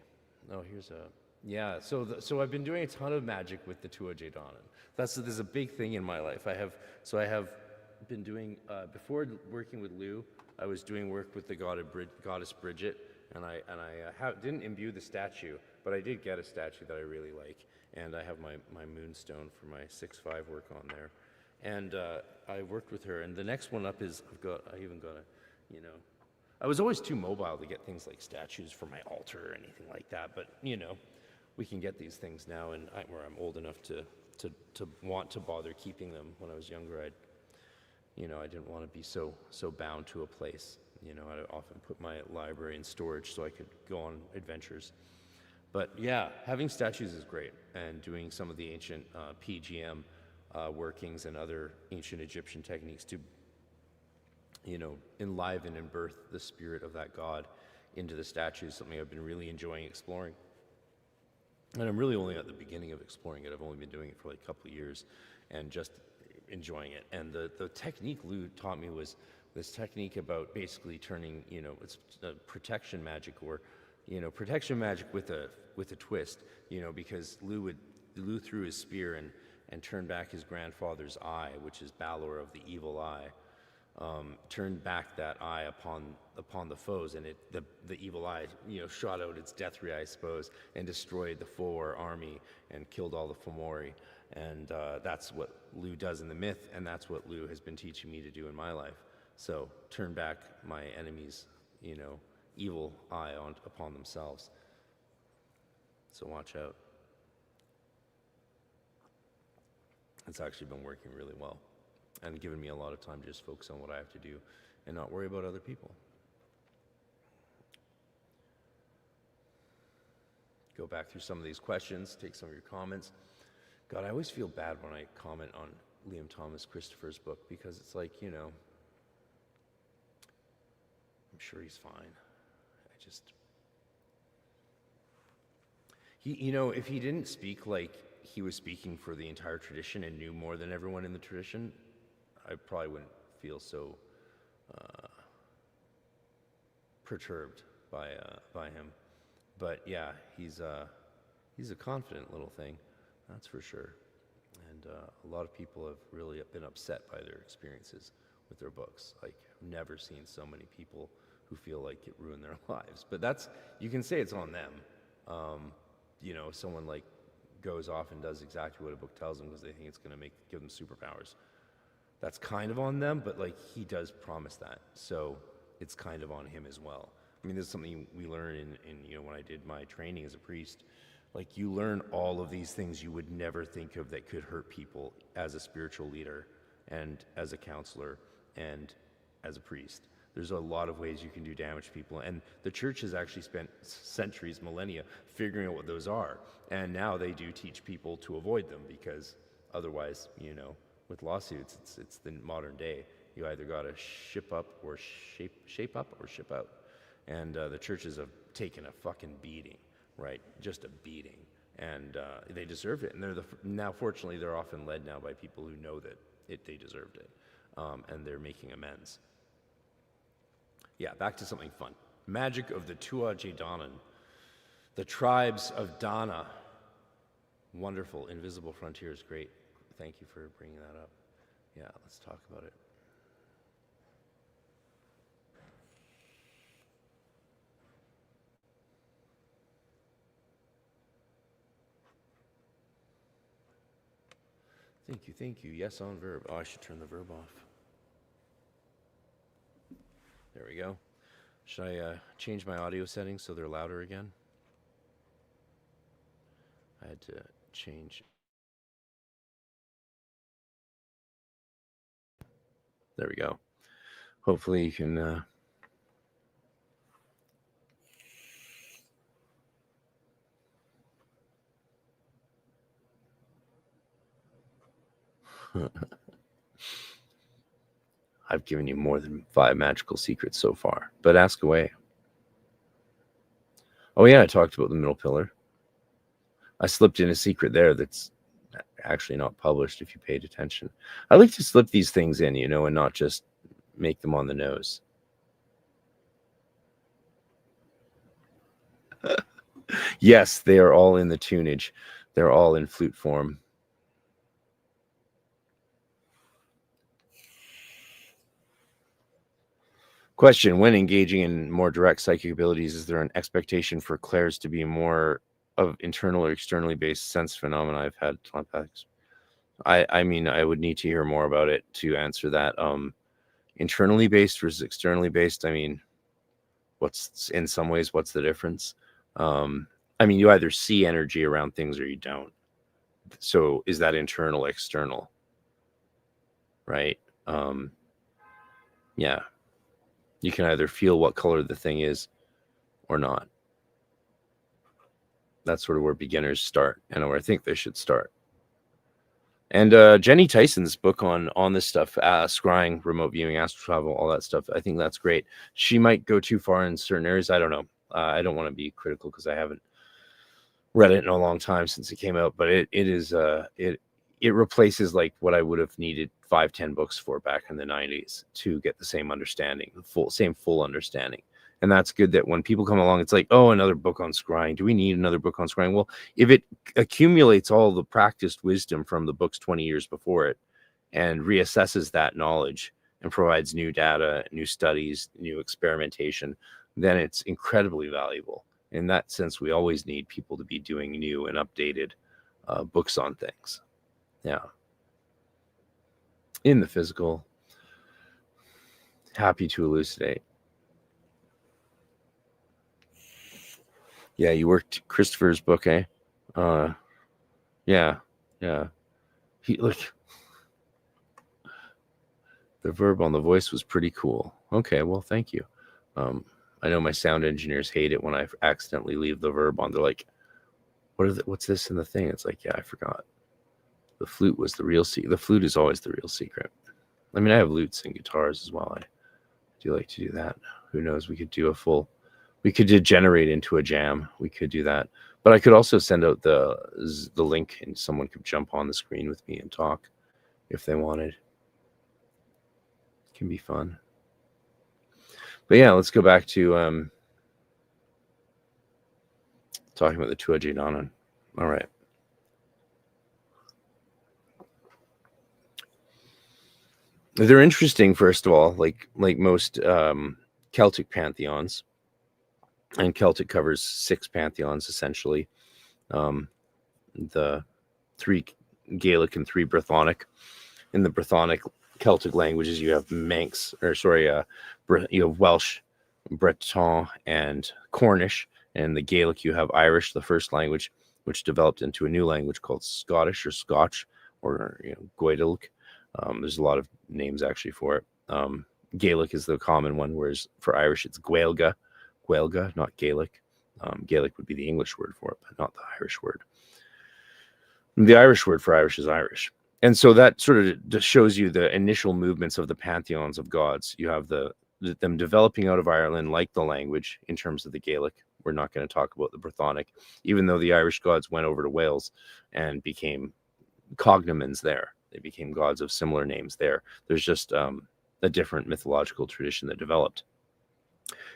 Oh, here's a. Yeah, so I've been doing a ton of magic with the Tuatha Danann. There's a big thing in my life. I have been doing before working with Lou. I was doing work with the goddess Bridget, and I didn't imbue the statue, but I did get a statue that I really like, and I have my moonstone for my 6'5" work on there, and I worked with her. And the next one up is I was always too mobile to get things like statues for my altar or anything like that, but we can get these things now, and where I'm old enough to want to bother keeping them. When I was younger, I didn't want to be so bound to a place. I'd often put my library in storage so I could go on adventures. But yeah, having statues is great, and doing some of the ancient PGM workings and other ancient Egyptian techniques to enliven and birth the spirit of that god into the statue is something I've been really enjoying exploring. And I'm really only at the beginning of exploring it. I've only been doing it for like a couple of years and just enjoying it. And the technique Lou taught me was this technique about basically turning, it's protection magic, or, protection magic with a twist, because Lou threw his spear and turned back his grandfather's eye, which is Balor of the evil eye. turned back that eye upon the foes, and the evil eye, shot out its death ray, I suppose, and destroyed the Four army and killed all the Fomori. And that's what Lu does in the myth, and that's what Lu has been teaching me to do in my life. So turn back my enemies, evil eye upon themselves. So watch out. It's actually been working really well and given me a lot of time to just focus on what I have to do and not worry about other people. Go back through some of these questions, take some of your comments. God, I always feel bad when I comment on Liam Thomas Christopher's book, because it's like, I'm sure he's fine. If he didn't speak like he was speaking for the entire tradition and knew more than everyone in the tradition, I probably wouldn't feel so perturbed by him. But yeah, he's a confident little thing, that's for sure. And a lot of people have really been upset by their experiences with their books. Like, I've never seen so many people who feel like it ruined their lives. But you can say it's on them. Someone like goes off and does exactly what a book tells them because they think it's going to give them superpowers. That's kind of on them, but like, he does promise that, so it's kind of on him as well. I mean, this is something we learn in when I did my training as a priest. Like, you learn all of these things you would never think of that could hurt people as a spiritual leader and as a counselor and as a priest. There's a lot of ways you can do damage to people, and the church has actually spent centuries, millennia, figuring out what those are, and now they do teach people to avoid them, because otherwise, with lawsuits, it's the modern day. You either got to shape up or ship out, and the churches have taken a fucking beating, right? Just a beating, and they deserve it. And now, fortunately, they're often led now by people who know that they deserved it, and they're making amends. Yeah, back to something fun. Magic of the Tua Jadanan. The tribes of Dana. Wonderful. Invisible Frontiers. Great. Thank you for bringing that up. Yeah, let's talk about it. Thank you. Yes on verb. Oh, I should turn the verb off. There we go. Should I change my audio settings so they're louder again? I had to change. There we go. Hopefully you can... I've given you more than 5 magical secrets so far, but ask away. Oh yeah, I talked about the middle pillar. I slipped in a secret there that's actually not published if you paid attention. I like to slip these things in, and not just make them on the nose. Yes, they are all in the tunage. They're all in flute form. Question: when engaging in more direct psychic abilities, is there an expectation for clairs to be more of internal or externally based sense phenomena? I've had telepathics. I mean, I would need to hear more about it to answer that. Internally based versus externally based. I mean, what's the difference? I mean, you either see energy around things or you don't. So is that internal, external? Right? Yeah. You can either feel what color the thing is or not. That's sort of where beginners start, and where I think they should start. And Jenny Tyson's book on this stuff, scrying, remote viewing, astral travel, all that stuff, I think that's great. She might go too far in certain areas. I don't know. I don't want to be critical because I haven't read it in a long time since it came out, but it replaces like what I would have needed 5-10 books for back in the 90s to get the same understanding, the full understanding. And that's good that when people come along, it's like, oh, another book on scrying. Do we need another book on scrying? Well, if it accumulates all the practiced wisdom from the books 20 years before it and reassesses that knowledge and provides new data, new studies, new experimentation, then it's incredibly valuable. In that sense, we always need people to be doing new and updated books on things. Yeah. In the physical, happy to elucidate. Yeah, you worked Christopher's book, eh? Yeah. He look. The verb on the voice was pretty cool. Okay, well, thank you. I know my sound engineers hate it when I accidentally leave the verb on. They're like, what's this in the thing? It's like, yeah, I forgot. The flute was the real secret. The flute is always the real secret. I mean, I have lutes and guitars as well. I do like to do that. Who knows? We could degenerate into a jam. We could do that. But I could also send out the link and someone could jump on the screen with me and talk if they wanted. It can be fun. But yeah, let's go back to talking about the Tuatha Dé Danann. All right. They're interesting, first of all, like most Celtic pantheons. And Celtic covers 6 pantheons, essentially. The 3 Gaelic and 3 Brythonic. In the Brythonic Celtic languages, you have Manx, you have Welsh, Breton, and Cornish. And the Gaelic, you have Irish, the first language, which developed into a new language called Scottish or Scotch, or Gaelic. There's a lot of names actually for it. Gaelic is the common one, whereas for Irish, it's Gaelga. Gaelga, not Gaelic. Gaelic would be the English word for it, but not the Irish word. The Irish word for Irish is Irish. And so that sort of just shows you the initial movements of the pantheons of gods. You have them developing out of Ireland like the language in terms of the Gaelic. We're not going to talk about the Brythonic, even though the Irish gods went over to Wales and became cognomens there. They became gods of similar names there. There's just a different mythological tradition that developed.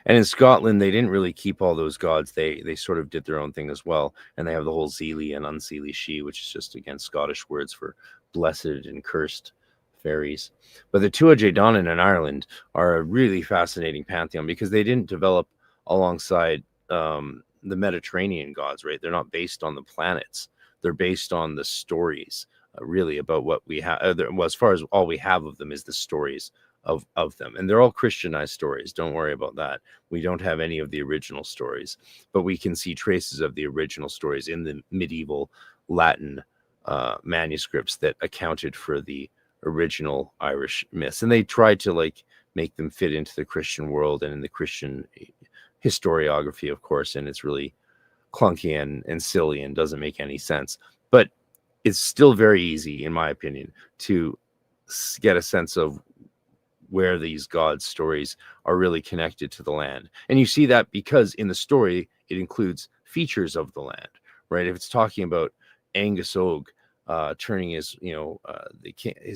And in Scotland, they didn't really keep all those gods. They sort of did their own thing as well. And they have the whole Zeely and Unseely She, which is just, again, Scottish words for blessed and cursed fairies. But the Tuatha Dé Danann in Ireland are a really fascinating pantheon because they didn't develop alongside the Mediterranean gods, right? They're not based on the planets. They're based on the stories, really, about what we have. Well, as far as all we have of them is the stories of them, and they're all Christianized stories. Don't worry about that. We don't have any of the original stories, but we can see traces of the original stories in the medieval Latin manuscripts that accounted for the original Irish myths, and they tried to make them fit into the Christian world and in the Christian historiography, of course, and it's really clunky and silly and doesn't make any sense, but it's still very easy, in my opinion, to get a sense of where these gods' stories are really connected to the land. And you see that because in the story, it includes features of the land, right? If it's talking about Angus Og turning his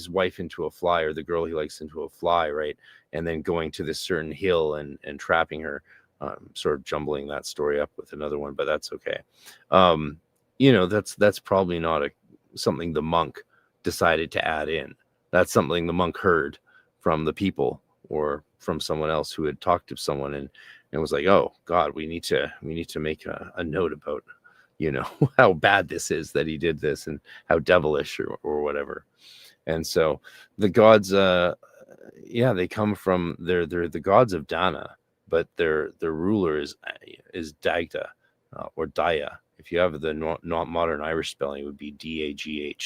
wife into a fly, or the girl he likes into a fly, right? And then going to this certain hill and trapping her, sort of jumbling that story up with another one, but that's okay. That's probably not something the monk decided to add in. That's something the monk heard from the people or from someone else who had talked to someone and was like, oh God, we need to make a note about, how bad this is that he did this and how devilish or whatever. And so the gods, they come from, they're the gods of Dana, but their ruler is Dagda or Daya. If you have the not modern Irish spelling, it would be Daghdha,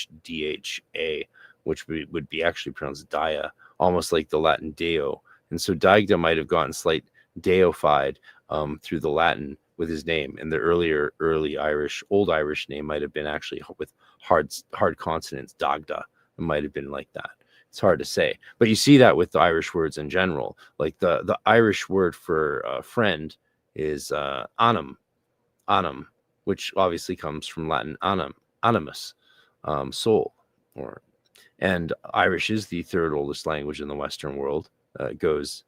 which would be actually pronounced Daya, almost like the Latin Deo. And so Dagda might have gotten slight deified through the Latin with his name. And the early Old Irish name might have been actually with hard consonants, Dagda. It might have been like that. It's hard to say. But you see that with the Irish words in general. Like the Irish word for friend is anum, which obviously comes from Latin animus, soul. And Irish is the third oldest language in the Western world. It goes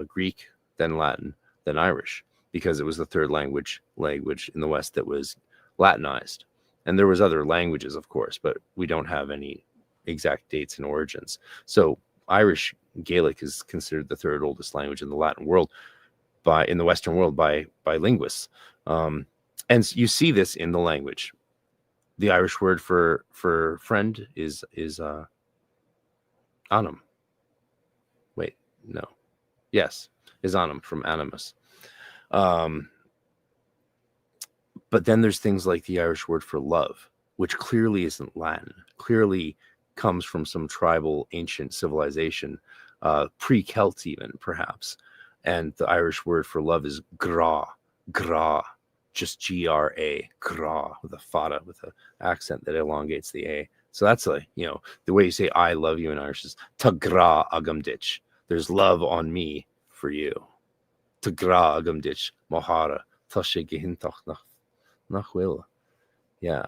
Greek, then Latin, then Irish, because it was the third language in the West that was Latinized. And there was other languages, of course, but we don't have any exact dates and origins. So Irish Gaelic is considered the third oldest language in the Latin world in the Western world by linguists. And you see this in the language. The Irish word for friend is anum. Wait, no. Yes, is anum, from animus. But then there's things like the Irish word for love, which clearly isn't Latin, clearly comes from some tribal ancient civilization, pre-Celt even, perhaps. And the Irish word for love is gra, just G-R-A, gra, with a fada, with an accent that elongates the A. So that's the way you say I love you in Irish is ta gra agam ditch. There's love on me for you. Ta gra agam ditch, mohara, ta sé gihintach nach will. Yeah,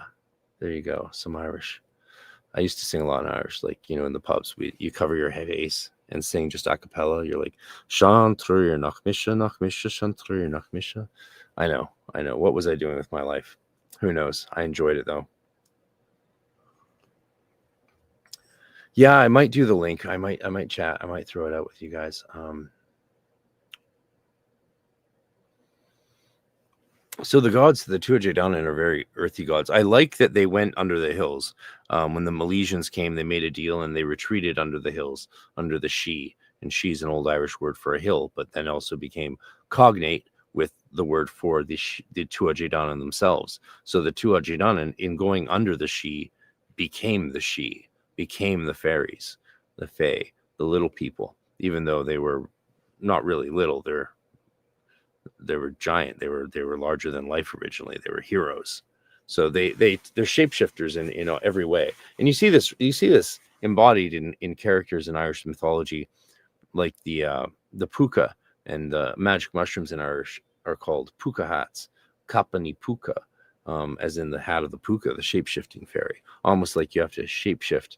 there you go. Some Irish. I used to sing a lot in Irish, like, in the pubs. You cover your face and sing just a cappella. You're like, Sean Trur nach misha, Sean Trur nach misha. I know. What was I doing with my life? Who knows? I enjoyed it though. Yeah, I might do the link. I might chat. I might throw it out with you guys. So the gods, the Tuatha Dé Danann, are very earthy gods. I like that they went under the hills. When the Milesians came, they made a deal and they retreated under the hills, under the She. And She's an old Irish word for a hill, but then also became cognate with the word for the Tuatha Dé Danann themselves. So the Tuatha Dé Danann, in going under the She, became the She, became the fairies, the Fae, the little people, even though they were not really little. They were giant. They were larger than life originally. They were heroes. So they're shapeshifters in every way. And you see this embodied in characters in Irish mythology, like the puka, and the magic mushrooms in Irish are called puka hats, kapani puka, as in the hat of the puka, the shape-shifting fairy. Almost like you have to shapeshift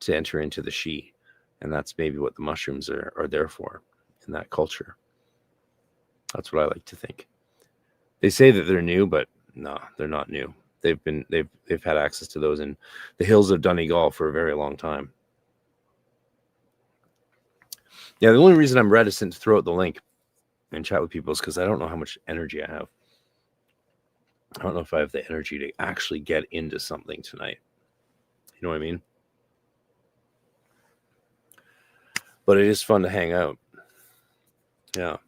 to enter into the She. And that's maybe what the mushrooms are there for in that culture. That's what I like to think. They say that they're new, but no, they're not new. They've had access to those in the hills of Donegal for a very long time. Yeah, the only reason I'm reticent to throw out the link and chat with people is because I don't know how much energy I have. I don't know if I have the energy to actually get into something tonight. You know what I mean? But it is fun to hang out. Yeah.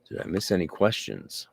Did I miss any questions?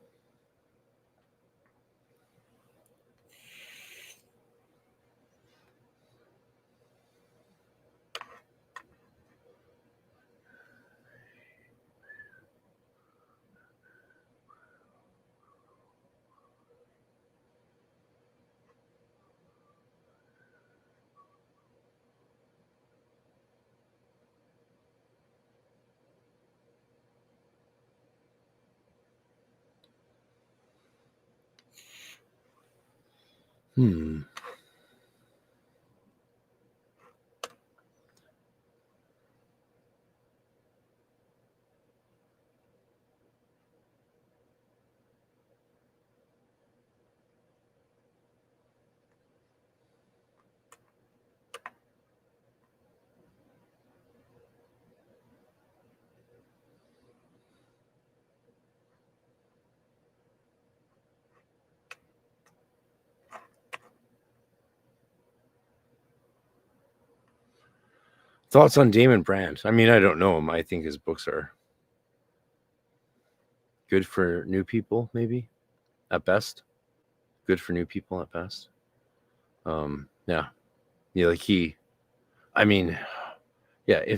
Thoughts on Damon Brand? I mean, I don't know him. I think his books are good for new people, maybe at best. Good for new people at best. Yeah. If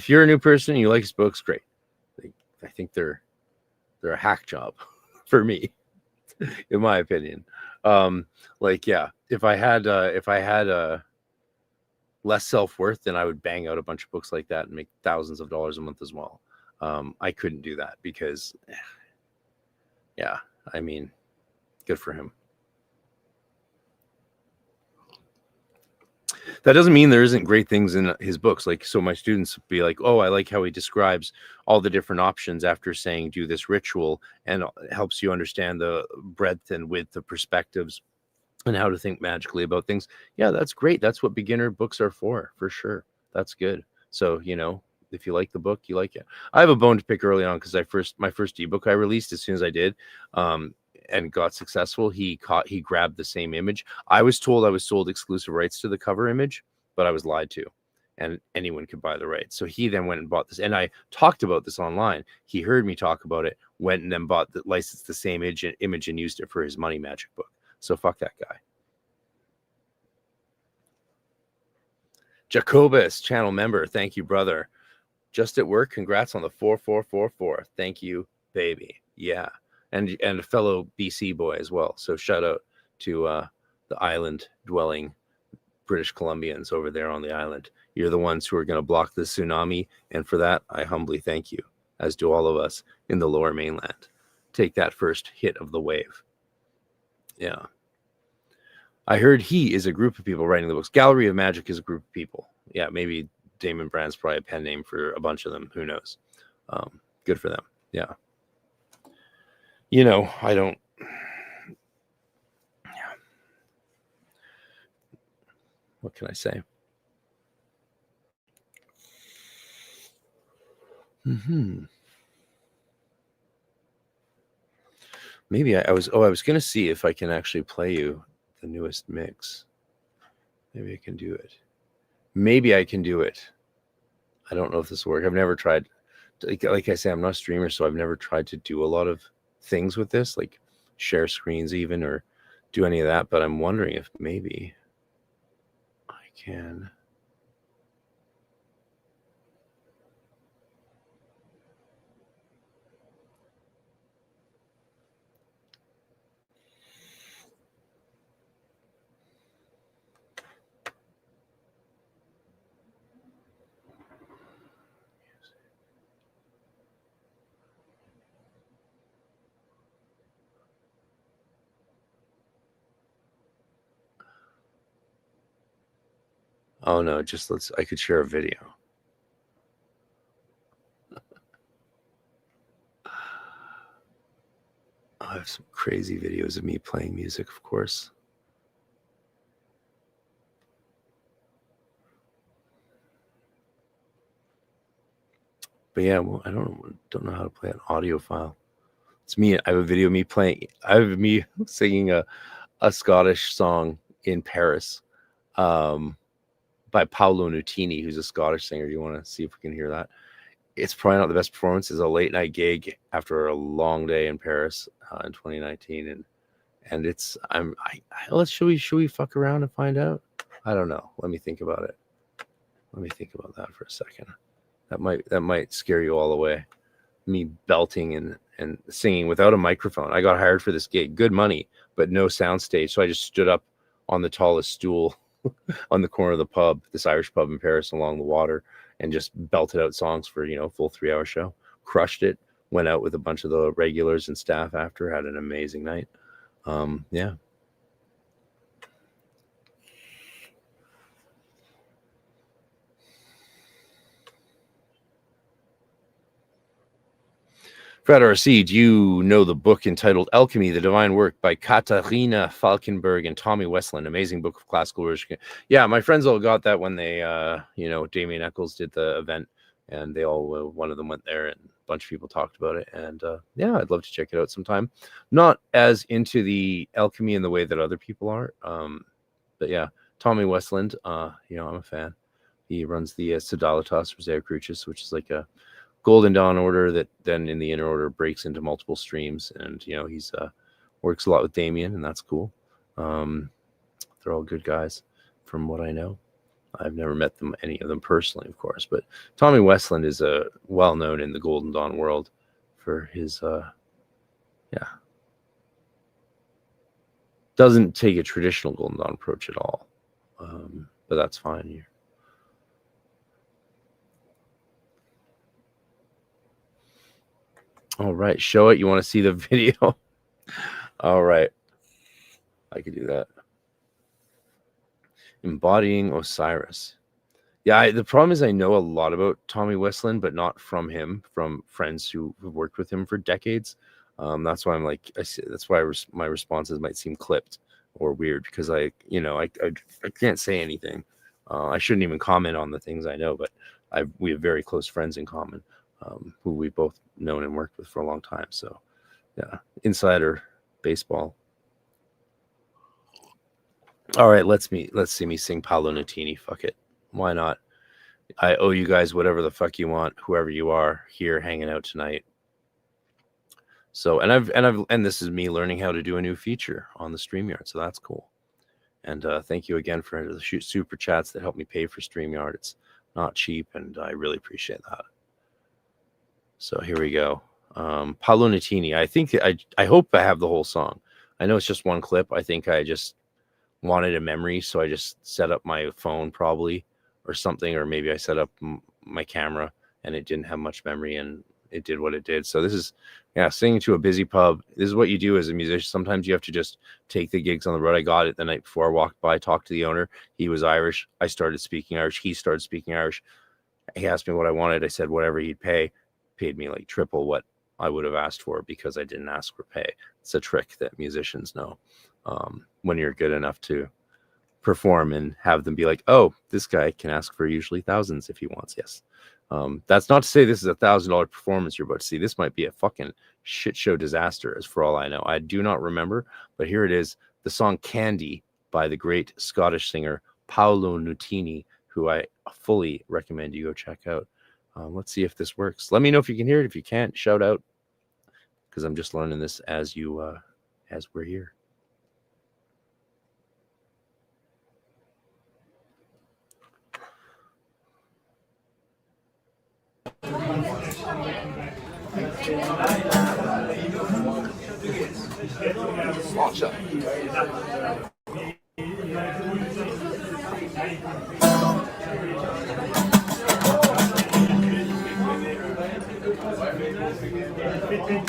you're a new person and you like his books, great. I think they're a hack job for me, in my opinion. If I had less self-worth, then I would bang out a bunch of books like that and make thousands of dollars a month as well. I couldn't do that because, yeah, I mean, good for him. That doesn't mean there isn't great things in his books. Like, so my students be like, oh, I like how he describes all the different options after saying do this ritual, and it helps you understand the breadth and width of perspectives and how to think magically about things. Yeah, that's great. That's what beginner books are for sure. That's good. So, you know, if you like the book, you like it. I have a bone to pick early on because my first ebook I released, as soon as I did, and got successful, he grabbed the same image. I was told I was sold exclusive rights to the cover image, but I was lied to, and anyone could buy the rights. So he then went and bought this, and I talked about this online. He heard me talk about it, went and then bought licensed the same image and used it for his money magic book. So fuck that guy. Jacobus, channel member. Thank you, brother. Just at work. Congrats on the 4444. Thank you, baby. Yeah. And a fellow BC boy as well. So shout out to the island dwelling British Columbians over there on the island. You're the ones who are going to block the tsunami. And for that, I humbly thank you, as do all of us in the lower mainland. Take that first hit of the wave. Yeah. I heard he is a group of people writing the books. Gallery of Magic is a group of people. Yeah, maybe Damon Brand's probably a pen name for a bunch of them. Who knows? Good for them. Yeah. You know, I don't. Yeah. What can I say? Maybe I was going to see if I can actually play you the newest mix. Maybe I can do it. Maybe I can do it. I don't know if this will work. I've never tried. Like I say, I'm not a streamer, so I've never tried to do a lot of things with this, like share screens even, or do any of that. But I'm wondering if maybe I can. Oh no, just I could share a video. I have some crazy videos of me playing music, of course. But yeah, well, I don't know how to play an audio file. It's me. I have a video of me playing. I have me singing a Scottish song in Paris, by Paolo Nutini, who's a Scottish singer. You want to see if we can hear that? It's probably not the best performance. It's a late night gig after a long day in Paris in 2019, and it's should we fuck around and find out? I don't know. Let me think about it. Let me think about that for a second. That might scare you all away. Me belting and singing without a microphone. I got hired for this gig, good money, but no sound stage. So I just stood up on the tallest stool on the corner of the pub, this Irish pub in Paris along the water, and just belted out songs for, a full 3-hour show. Crushed it. Went out with a bunch of the regulars and staff after. Had an amazing night. Yeah. Frater, do you know the book entitled Alchemy, the Divine Work by Katharina Falkenberg and Tommy Westland? Amazing book of classical worship. Yeah, my friends all got that when they, Damien Eccles did the event, and they all, one of them went there, and a bunch of people talked about it. And yeah, I'd love to check it out sometime. Not as into the alchemy in the way that other people are. But yeah, Tommy Westland, I'm a fan. He runs the Sidalitas Roseo Crucis, which is like a Golden Dawn order that then in the inner order breaks into multiple streams, and he's works a lot with Damien, and that's cool. They're all good guys from what I know. I've never met any of them personally, of course, but Tommy Westland is well known in the Golden Dawn world for his doesn't take a traditional Golden Dawn approach at all, but that's fine here. All right, show it. You want to see the video? All right, I could do that. Embodying Osiris. Yeah, the problem is I know a lot about Tommy Westland, but not from him, from friends who have worked with him for decades. That's why I'm like, that's why my responses might seem clipped or weird, because I can't say anything. I shouldn't even comment on the things I know, but we have very close friends in common, who we both known and worked with for a long time. So yeah, insider baseball. All right, let's see me sing Paolo Nutini. Fuck it. Why not? I owe you guys whatever the fuck you want, whoever you are here hanging out tonight. So, and this is me learning how to do a new feature on the StreamYard. So that's cool. And thank you again for the super chats that help me pay for StreamYard. It's not cheap, and I really appreciate that. So here we go. Paolo Nutini. I hope I have the whole song. I know it's just one clip. I think I just wanted a memory, so I just set up my phone probably or something, or maybe I set up my camera and it didn't have much memory and it did what it did. So this is, singing to a busy pub. This is what you do as a musician. Sometimes you have to just take the gigs on the road. I got it the night before. I walked by, talked to the owner. He was Irish. I started speaking Irish. He started speaking Irish. He asked me what I wanted. I said whatever he'd pay. Paid me like triple what I would have asked for because I didn't ask for pay. It's a trick that musicians know when you're good enough to perform and have them be like, oh, this guy can ask for usually thousands if he wants. Yes. That's not to say this is $1,000 performance you're about to see. This might be a fucking shit show disaster, as for all I know. I do not remember, but here it is. The song Candy by the great Scottish singer Paolo Nutini, who I fully recommend you go check out. Let's see if this works. Let me know if you can hear it. If you can't, shout out, because I'm just learning this as we're here. Launch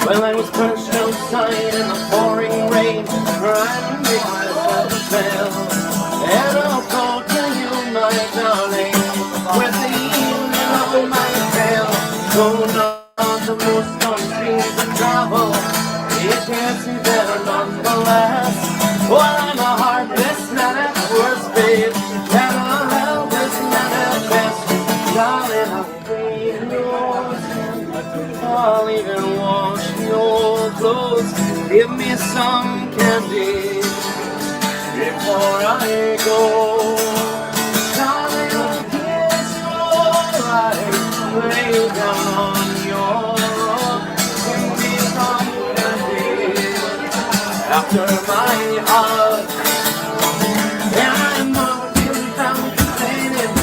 Well, I was perched outside in the pouring rain, trying to make myself a sail. And I'll call to you, my darling, with the evening on my tail. Going on the most on streams of travel, it can't see better nonetheless. Well, I'm a heartless man at worst, babe, and a helpless man at best. Darling, I'll bring yours. I'll even wash your clothes. Give me some candy before I go. Darling, I'll kiss your eyes, lay you down on your rug. Give me some candy after my hug. And I'm not feeling down complaining,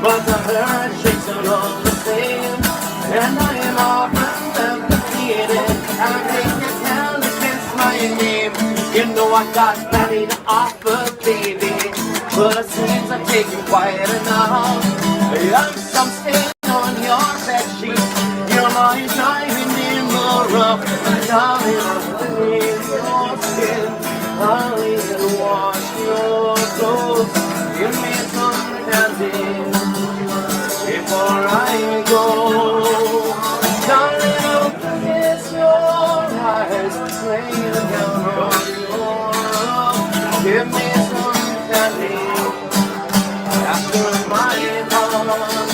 but the hurt shakes are all the same. And I am often defeated. I think you can against my name. You know I got plenty to offer, baby, but it seems I'm taking quite enough. I'm some stain on your bed sheet. You're my diamond in the rough. Darling, I'll clean your skin. I'll even wash your clothes. Give me some candy before I go. Darling, I'll kiss your eyes, lay you down on your rug. Give me some candy after my hug.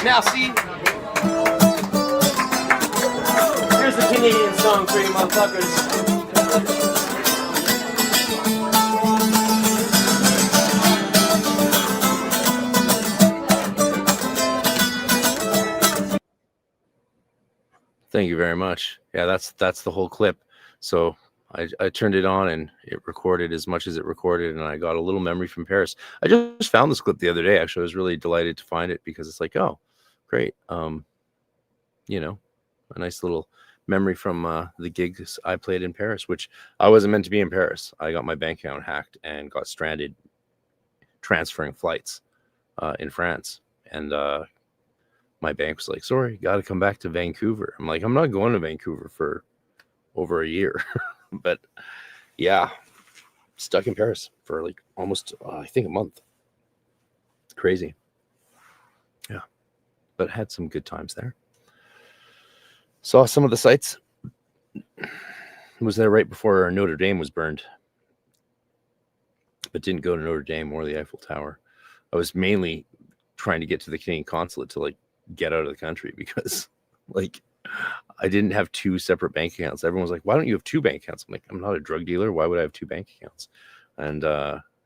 Now see, here's a Canadian song for you motherfuckers. Thank you very much. Yeah, that's the whole clip. So I turned it on and it recorded as much as it recorded, and I got a little memory from Paris. I just found this clip the other day. Actually, I was really delighted to find it because it's like, oh, great. You know, a nice little memory from the gigs I played in Paris, which I wasn't meant to be in Paris. I got my bank account hacked and got stranded transferring flights in France, and my bank was like, sorry, got to come back to Vancouver. I'm like, I'm not going to Vancouver for over a year. But yeah, stuck in Paris for like almost, I think, a month. Crazy. Yeah. But had some good times there. Saw some of the sights. Was there right before Notre Dame was burned. But didn't go to Notre Dame or the Eiffel Tower. I was mainly trying to get to the Canadian consulate to like get out of the country because like I didn't have two separate bank accounts. Everyone's like, why don't you have two bank accounts? I'm like, I'm not a drug dealer. Why would I have two bank accounts? And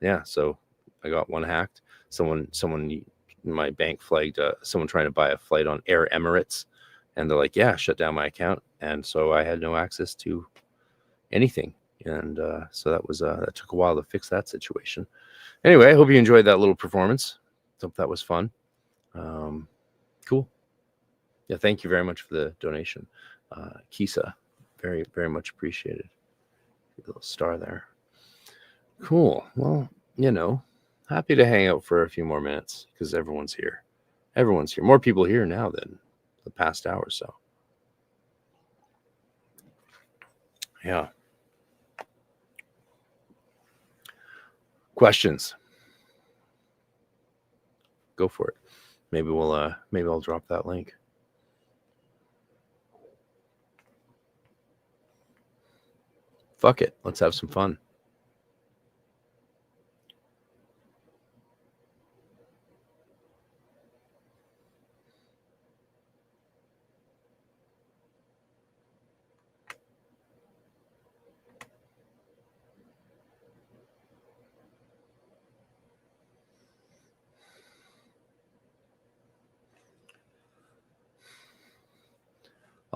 yeah, so I got one hacked. Someone my bank flagged someone trying to buy a flight on Air Emirates, and they're like, yeah, shut down my account. And so I had no access to anything. And so that took a while to fix that situation. Anyway, I hope you enjoyed that little performance. Hope that was fun. Cool. Yeah, thank you very much for the donation, Kisa. Very, very much appreciated. A little star there. Cool. Well, happy to hang out for a few more minutes because everyone's here. Everyone's here. More people here now than the past hour or so. Yeah. Questions? Go for it. Maybe I'll drop that link. Fuck it. Let's have some fun.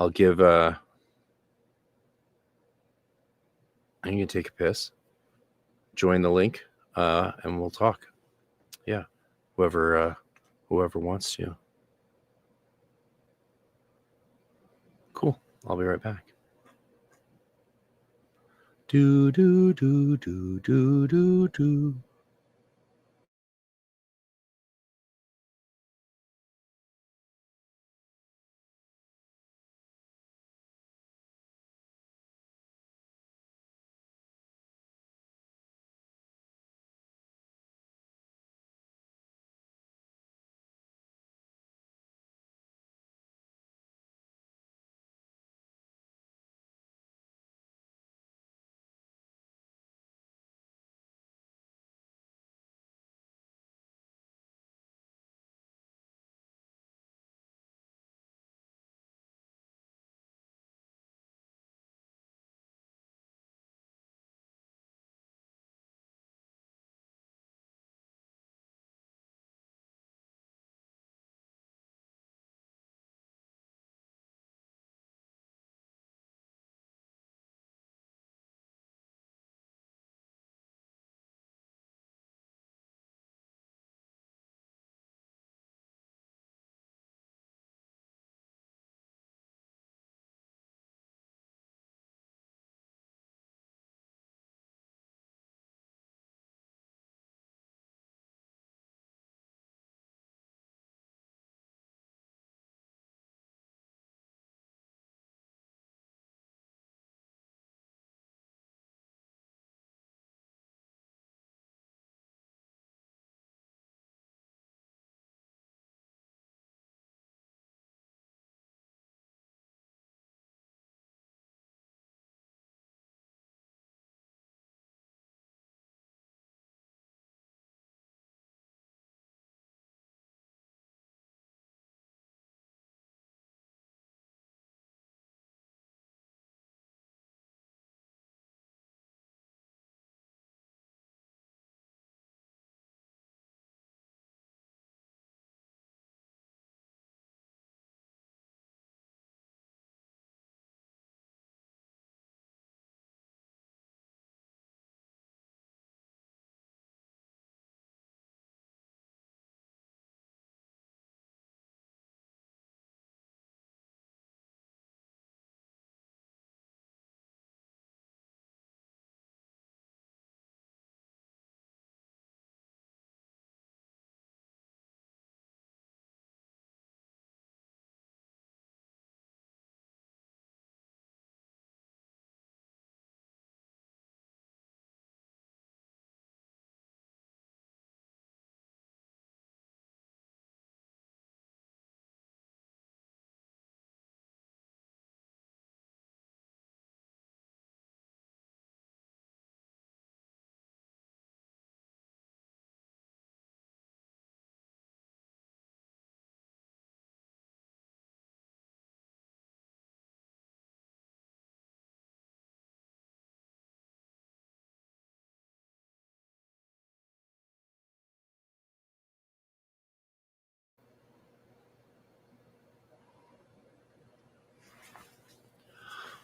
I'll give I'm gonna take a piss. Join the link, and we'll talk. Yeah. Whoever wants to. Cool. I'll be right back. Do do do do do do do.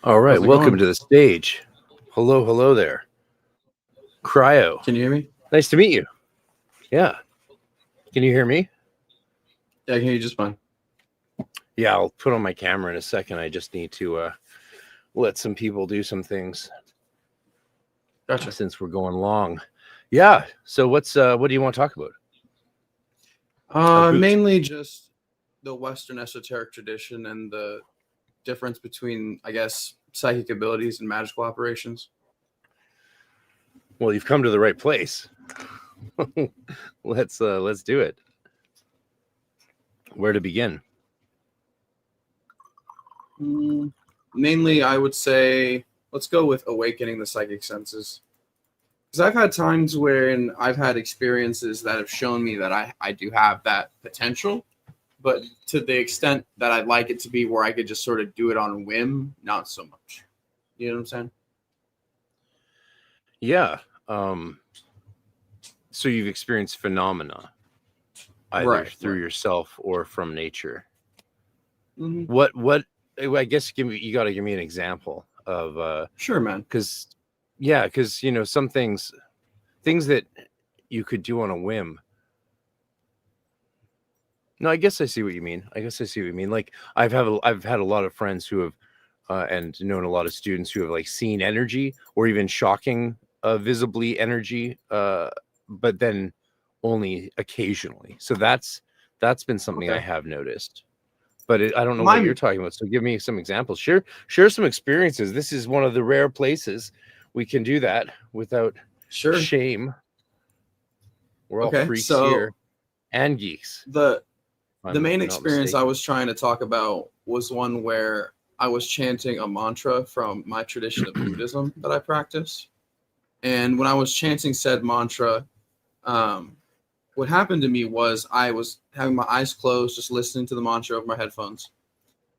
All right, How's it welcome going? to the stage. Hello there. Cryo. Can you hear me? Nice to meet you. Yeah. Can you hear me? Yeah, I can hear you just fine. Yeah, I'll put on my camera in a second. I just need to let some people do some things Gotcha. since we're going long. Yeah. So what do you want to talk about? Boot. Mainly just the Western esoteric tradition and the difference between, I guess, psychic abilities and magical operations. Well, you've come to the right place. Let's do it. Where to begin? Mainly, I would say let's go with awakening the psychic senses. Because I've had times wherein I've had experiences that have shown me that I do have that potential, but to the extent that I'd like it to be where I could just sort of do it on a whim, not so much. You know what I'm saying? Yeah. So you've experienced phenomena either through yourself or from nature. Mm-hmm. What I guess you got to give me an example of Sure, man. because you know, some things that you could do on a whim. No, I guess I see what you mean. Like I've had a lot of friends who have and known a lot of students who have like seen energy or even shocking visibly energy but then only occasionally. So that's been something I have noticed. But I don't know what you're talking about. So give me some examples. Share some experiences. This is one of the rare places we can do that without shame. We're all freaks here and geeks. The main experience I was trying to talk about was one where I was chanting a mantra from my tradition of Buddhism that I practice. And when I was chanting said mantra, what happened to me was I was having my eyes closed, just listening to the mantra over my headphones.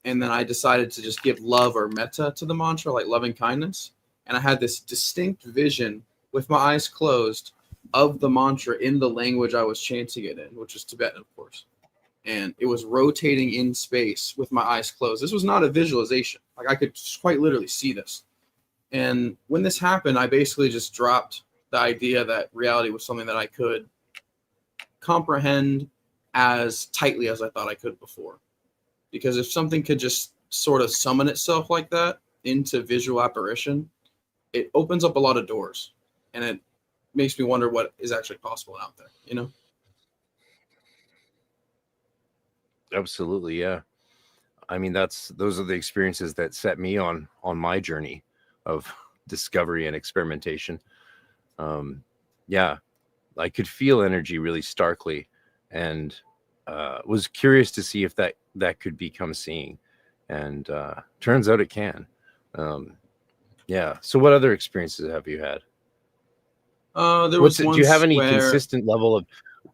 And then I decided to just give love or metta to the mantra, like loving kindness. And I had this distinct vision with my eyes closed of the mantra in the language I was chanting it in, which is Tibetan, of course. And it was rotating in space with my eyes closed. This was not a visualization. Like I could quite literally see this. And when this happened, I basically just dropped the idea that reality was something that I could comprehend as tightly as I thought I could before. Because if something could just sort of summon itself like that into visual apparition, it opens up a lot of doors. And it makes me wonder what is actually possible out there, you know? Absolutely, yeah. I mean, those are the experiences that set me on my journey of discovery and experimentation. Yeah, I could feel energy really starkly, and was curious to see if that could become seeing, and turns out it can. Yeah. So, what other experiences have you had? Do you have any consistent level of?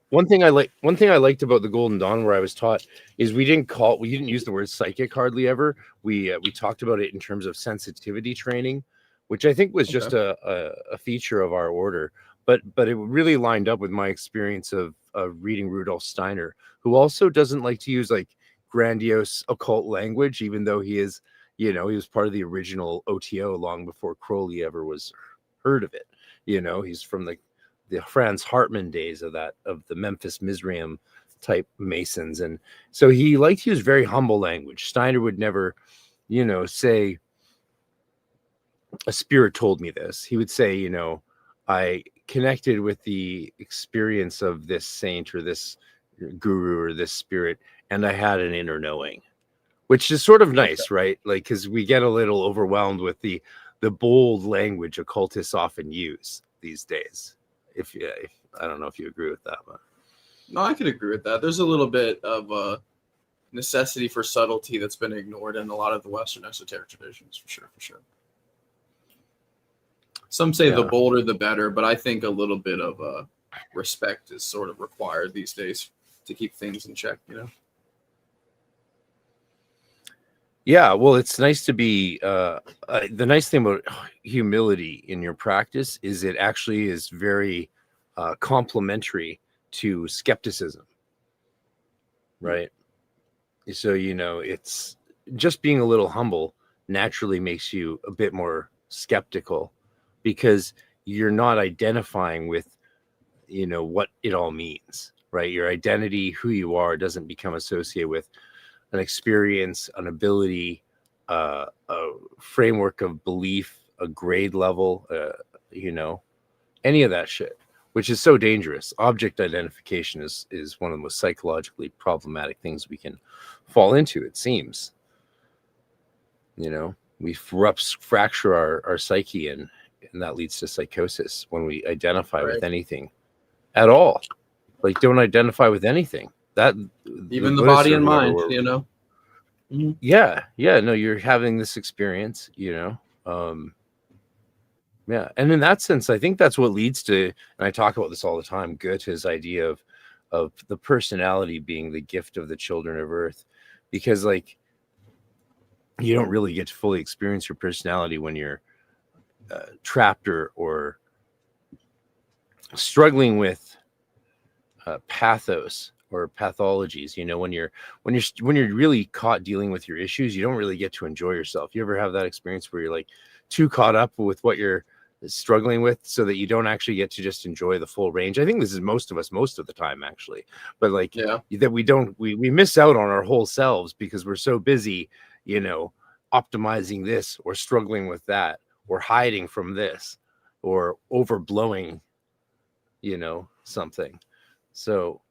One thing I liked about the Golden Dawn, where I was taught, is we didn't use the word psychic hardly ever. We talked about it in terms of sensitivity training, which I think was just a feature of our order. But it really lined up with my experience of reading Rudolf Steiner, who also doesn't like to use like grandiose occult language, even though he is, you know, he was part of the original OTO long before Crowley ever was heard of it. You know, he's from the Franz Hartmann days of the Memphis Mizraim type Masons. And so he liked to use very humble language. Steiner would never, you know, say, a spirit told me this. He would say, you know, I connected with the experience of this saint or this guru or this spirit, and I had an inner knowing, which is sort of nice, right? Like, because we get a little overwhelmed with the bold language occultists often use these days. If I don't know if you agree with that, but no, I could agree with that. There's a little bit of a necessity for subtlety that's been ignored in a lot of the Western esoteric traditions, for sure. Some say the bolder the better, but I think a little bit of respect is sort of required these days to keep things in check, you know? Yeah, well, it's nice to be the nice thing about humility in your practice is it actually is very complementary to skepticism, right? So, you know, it's just being a little humble naturally makes you a bit more skeptical, because you're not identifying with, you know, what it all means, right? Your identity, who you are, doesn't become associated with an experience, an ability, a framework of belief, a grade level, you know, any of that shit, which is so dangerous. Object identification is one of the most psychologically problematic things we can fall into, it seems. You know, we fracture our psyche, and that leads to psychosis when we identify with anything at all. Like, don't identify with anything. That even the body and mind, you know. Yeah, no, you're having this experience, you know. Yeah, and in that sense, I think that's what leads to, and I talk about this all the time, Goethe's idea of the personality being the gift of the children of Earth, because like you don't really get to fully experience your personality when you're trapped or struggling with pathos or pathologies. You know, when you're really caught dealing with your issues, you don't really get to enjoy yourself. You ever have that experience where you're like too caught up with what you're struggling with, so that you don't actually get to just enjoy the full range? I think this is most of us most of the time, actually, but like that we miss out on our whole selves because we're so busy, you know, optimizing this or struggling with that or hiding from this or overblowing, you know, something. So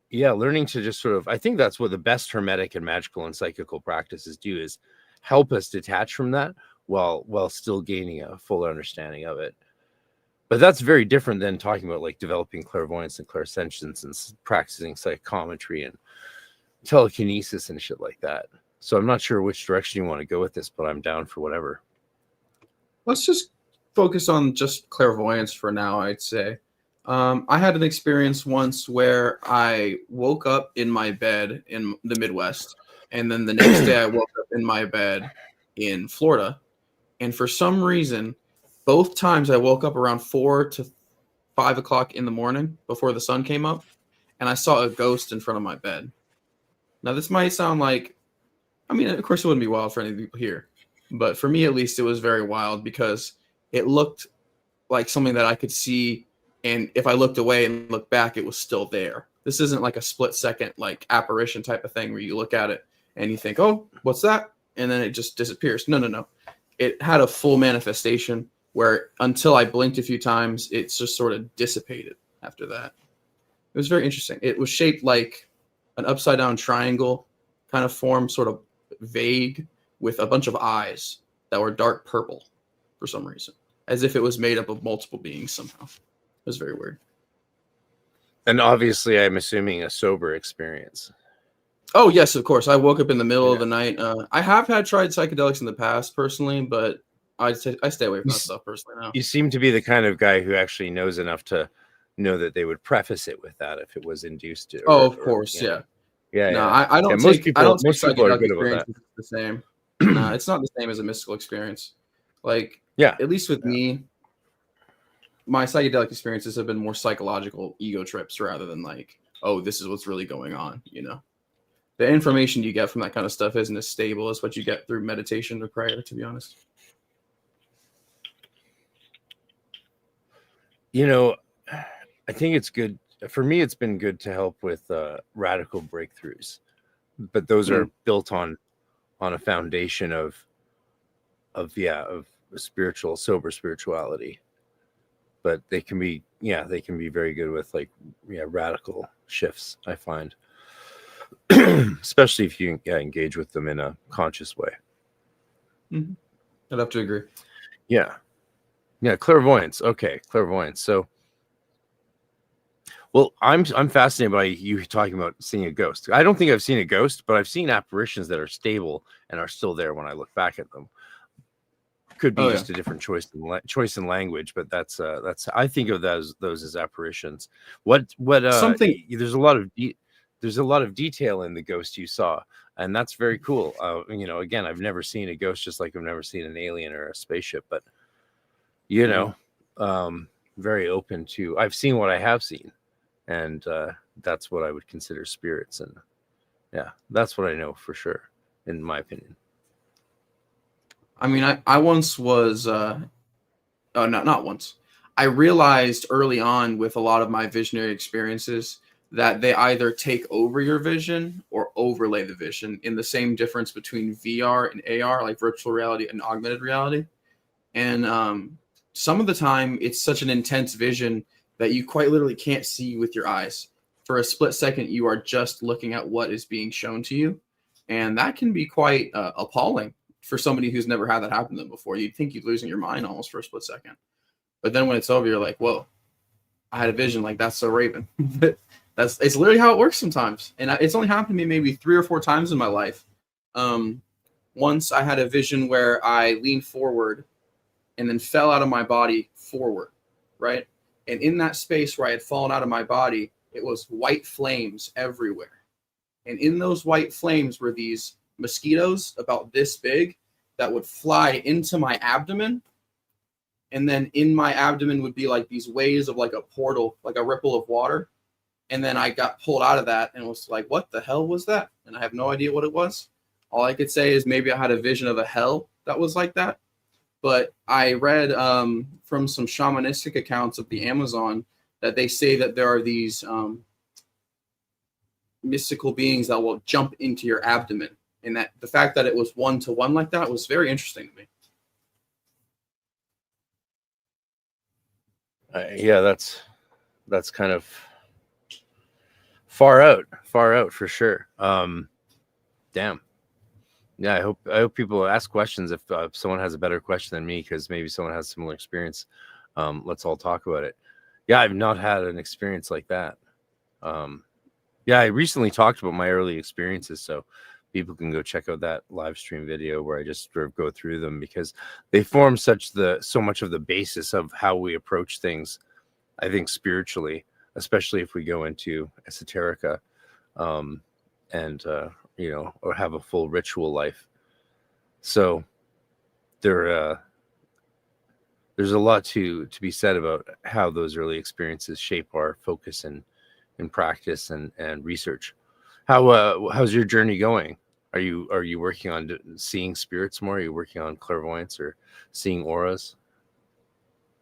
yeah, learning to just sort of, I think that's what the best hermetic and magical and psychical practices do, is help us detach from that while still gaining a full understanding of it. But that's very different than talking about like developing clairvoyance and clairsentience and practicing psychometry and telekinesis and shit like that. So I'm not sure which direction you want to go with this, but I'm down for whatever. Let's just focus on just clairvoyance for now, I'd say. I had an experience once where I woke up in my bed in the Midwest, and then the next day I woke up in my bed in Florida. And for some reason, both times I woke up around 4 to 5 o'clock in the morning before the sun came up, and I saw a ghost in front of my bed. Now, this might sound like, I mean, of course it wouldn't be wild for any people here, but for me at least, it was very wild because it looked like something that I could see, and if I looked away and looked back, it was still there. This isn't like a split second like apparition type of thing where you look at it and you think, oh, what's that? And then it just disappears. No. It had a full manifestation where until I blinked a few times, it's just sort of dissipated after that. It was very interesting. It was shaped like an upside down triangle kind of form, sort of vague, with a bunch of eyes that were dark purple for some reason, as if it was made up of multiple beings somehow. It was very weird. And obviously, I'm assuming a sober experience. Oh, yes, of course. I woke up in the middle of the night. I have tried psychedelics in the past personally, but I stay away from that stuff personally now. You seem to be the kind of guy who actually knows enough to know that they would preface it with that if it was induced to. Of course, yeah. No, I don't most take people are psychedelic good about that. experiences the same. No, it's not the same as a mystical experience. Like, at least with me, my psychedelic experiences have been more psychological ego trips rather than like, oh, this is what's really going on, you know? The information you get from that kind of stuff isn't as stable as what you get through meditation or prayer, to be honest. You know, I think it's good. For me, it's been good to help with radical breakthroughs, but those are built on a foundation of sober spirituality. But they can be very good with like radical shifts, I find. Especially if you engage with them in a conscious way. Mm-hmm. I'd have to agree. Yeah, clairvoyance. Okay, clairvoyance. So, well, I'm fascinated by you talking about seeing a ghost. I don't think I've seen a ghost, but I've seen apparitions that are stable and are still there when I look back at them. Could be just a different choice in language, but that's I think of those as apparitions. Something there's a lot of detail in the ghost you saw, and that's very cool. Again, I've never seen a ghost, just like I've never seen an alien or a spaceship, but very open to. I've seen what I have seen, and that's what I would consider spirits, and that's what I know for sure, in my opinion. I mean, I once was, not once. I realized early on with a lot of my visionary experiences that they either take over your vision or overlay the vision, in the same difference between VR and AR, like virtual reality and augmented reality. And some of the time, it's such an intense vision that you quite literally can't see with your eyes. For a split second, you are just looking at what is being shown to you. And that can be quite appalling for somebody who's never had that happen to them before. You'd think you'd losing your mind almost for a split second. But then when it's over, you're like, whoa, I had a vision. Like, that's so Raven. It's literally how it works sometimes. And it's only happened to me maybe 3 or 4 times in my life. Once I had a vision where I leaned forward and then fell out of my body forward, right? And in that space where I had fallen out of my body, it was white flames everywhere. And in those white flames were these mosquitoes about this big that would fly into my abdomen. And then in my abdomen would be like these waves of like a portal, like a ripple of water. And then I got pulled out of that and was like, what the hell was that? And I have no idea what it was. All I could say is maybe I had a vision of a hell that was like that. But I read from some shamanistic accounts of the Amazon that they say that there are these mystical beings that will jump into your abdomen. And that the fact that it was 1-to-1 like that was very interesting to me. Yeah, that's kind of far out for sure. Damn. Yeah, I hope people ask questions if someone has a better question than me, because maybe someone has similar experience. Let's all talk about it. Yeah, I've not had an experience like that. Yeah, I recently talked about my early experiences, so people can go check out that live stream video where I just sort of go through them, because they form so much of the basis of how we approach things, I think, spiritually, especially if we go into esoterica, and or have a full ritual life. So there's a lot to be said about how those early experiences shape our focus and practice and research. How's your journey going? Are you working on seeing spirits more? Are you working on clairvoyance or seeing auras?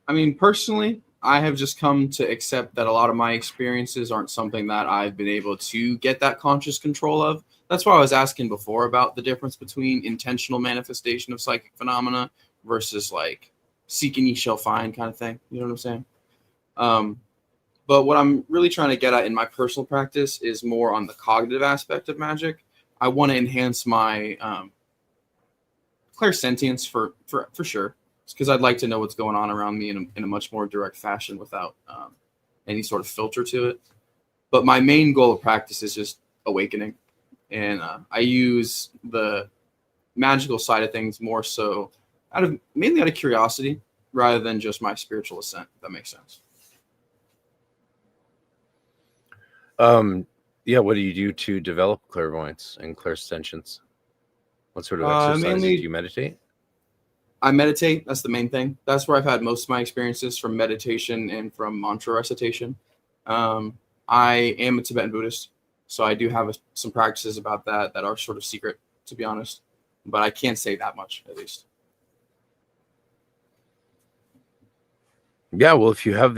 I mean, personally, I have just come to accept that a lot of my experiences aren't something that I've been able to get that conscious control of. That's why I was asking before about the difference between intentional manifestation of psychic phenomena versus like seek and ye shall find kind of thing. You know what I'm saying? But what I'm really trying to get at in my personal practice is more on the cognitive aspect of magic. I want to enhance my clairsentience for sure, because I'd like to know what's going on around me in a much more direct fashion without any sort of filter to it. But my main goal of practice is just awakening. And I use the magical side of things more so mainly out of curiosity rather than just my spiritual ascent, if that makes sense. Yeah, what do you do to develop clairvoyance and clairsentience? What sort of exercises do you meditate? I meditate. That's the main thing. That's where I've had most of my experiences, from meditation and from mantra recitation. I am a Tibetan Buddhist, so I do have some practices about that are sort of secret, to be honest. But I can't say that much, at least. Yeah, well, if you have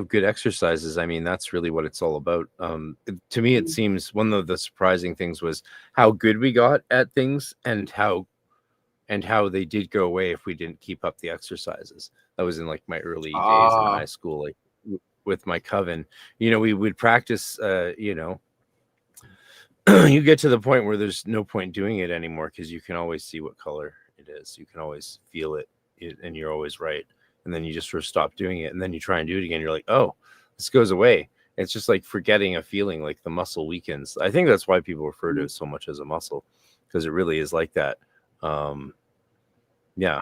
good exercises, I mean, that's really what it's all about. To me, it seems one of the surprising things was how good we got at things, and how they did go away if we didn't keep up the exercises. That was in like my early days in high school, like with my coven. We would practice. You get to the point where there's no point doing it anymore, because you can always see what color it is. You can always feel it, and you're always right. And then you just sort of stop doing it, and then you try and do it again. You're like, oh, this goes away. It's just like forgetting a feeling, like the muscle weakens. I think that's why people refer to it so much as a muscle, because it really is like that. Yeah.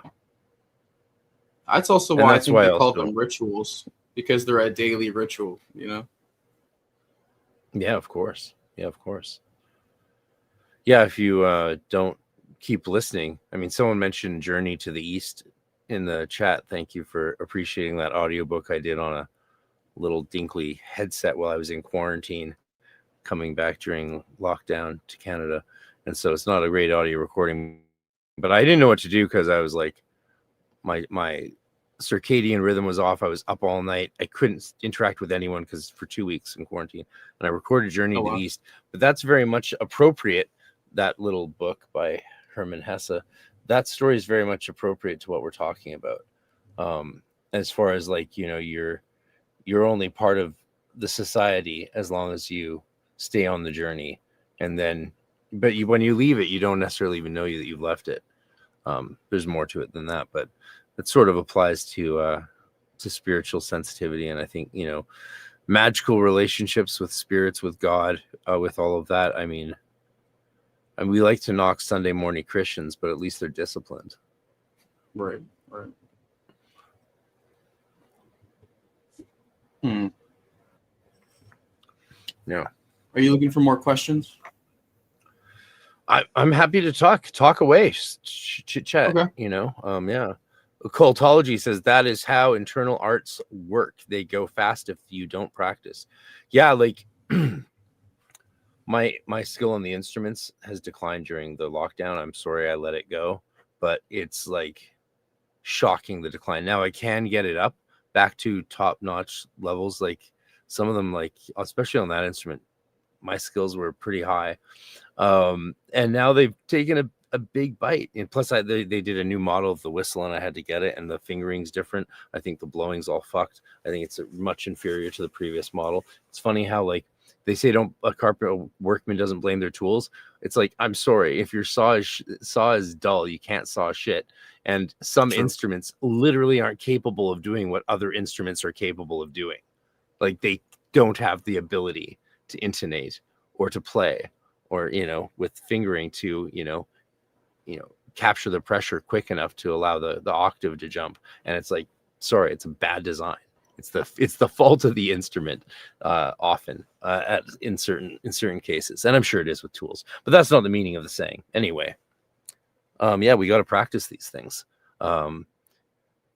That's also why I think they call them rituals, because they're a daily ritual, Yeah, of course. Yeah, if you don't keep listening. I mean, someone mentioned Journey to the East in the chat. Thank you for appreciating that audiobook I did on a little dinkly headset while I was in quarantine, coming back during lockdown to Canada. And so it's not a great audio recording, But I didn't know what to do because I was like, my circadian rhythm was off. I was up all night. I couldn't interact with anyone because for 2 weeks in quarantine. And I recorded Journey to the East. But that's very much appropriate. That little book by Hermann Hesse, that story is very much appropriate to what we're talking about. As far as like, you know, you're only part of the society as long as you stay on the journey. And then, but when you leave it, you don't necessarily even know that you've left it. There's more to it than that, but it sort of applies to spiritual sensitivity. And I think, you know, magical relationships with spirits, with God, with all of that. I mean, and we like to knock Sunday morning Christians, but at least they're disciplined. Right. Yeah. Are you looking for more questions? I'm happy to talk away, chit chat. Okay. You know, yeah. Cultology says that is how internal arts work. They go fast if you don't practice. Yeah, like my skill on the instruments has declined during the lockdown. I'm sorry I let it go, but it's like shocking, the decline. Now I can get it up back to top-notch levels. Like some of them, like especially on that instrument, my skills were pretty high. And now they've taken a big bite. And plus they did a new model of the whistle and I had to get it, and the fingering's different. I think the blowing's all fucked. I think it's much inferior to the previous model. It's funny how like they say a workman doesn't blame their tools. It's like, I'm sorry, if your saw is dull, you can't saw shit. And some instruments literally aren't capable of doing what other instruments are capable of doing. Like they don't have the ability to intonate or to play, or, you know, with fingering to, you know, capture the pressure quick enough to allow the octave to jump. And it's like, sorry, it's a bad design. It's the fault of the instrument, often in certain cases, and I'm sure it is with tools. But that's not the meaning of the saying, anyway. Yeah, we got to practice these things. And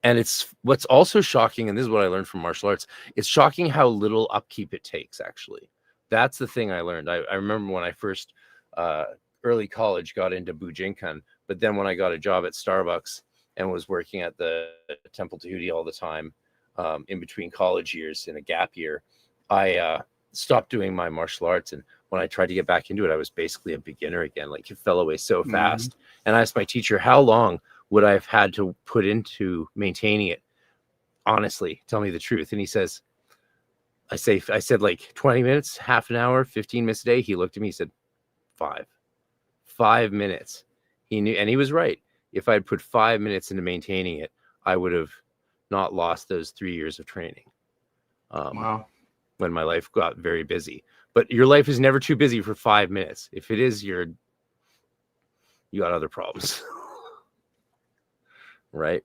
it's what's also shocking, and this is what I learned from martial arts. It's shocking how little upkeep it takes. Actually, that's the thing I learned. I remember when I first early college got into Bujinkan, but then when I got a job at Starbucks and was working at the Temple Tahuti all the time. In between college years, in a gap year, I stopped doing my martial arts. And when I tried to get back into it, I was basically a beginner again. Like it fell away so fast. And I asked my teacher, how long would I have had to put into maintaining it? Honestly, tell me the truth. And he says, I said like 20 minutes, half an hour, 15 minutes a day. He looked at me, he said, 5 minutes. He knew, and he was right. If I'd put 5 minutes into maintaining it, I would have not lost those 3 years of training. Wow. When my life got very busy. But your life is never too busy for 5 minutes. If it is, you got other problems. Right?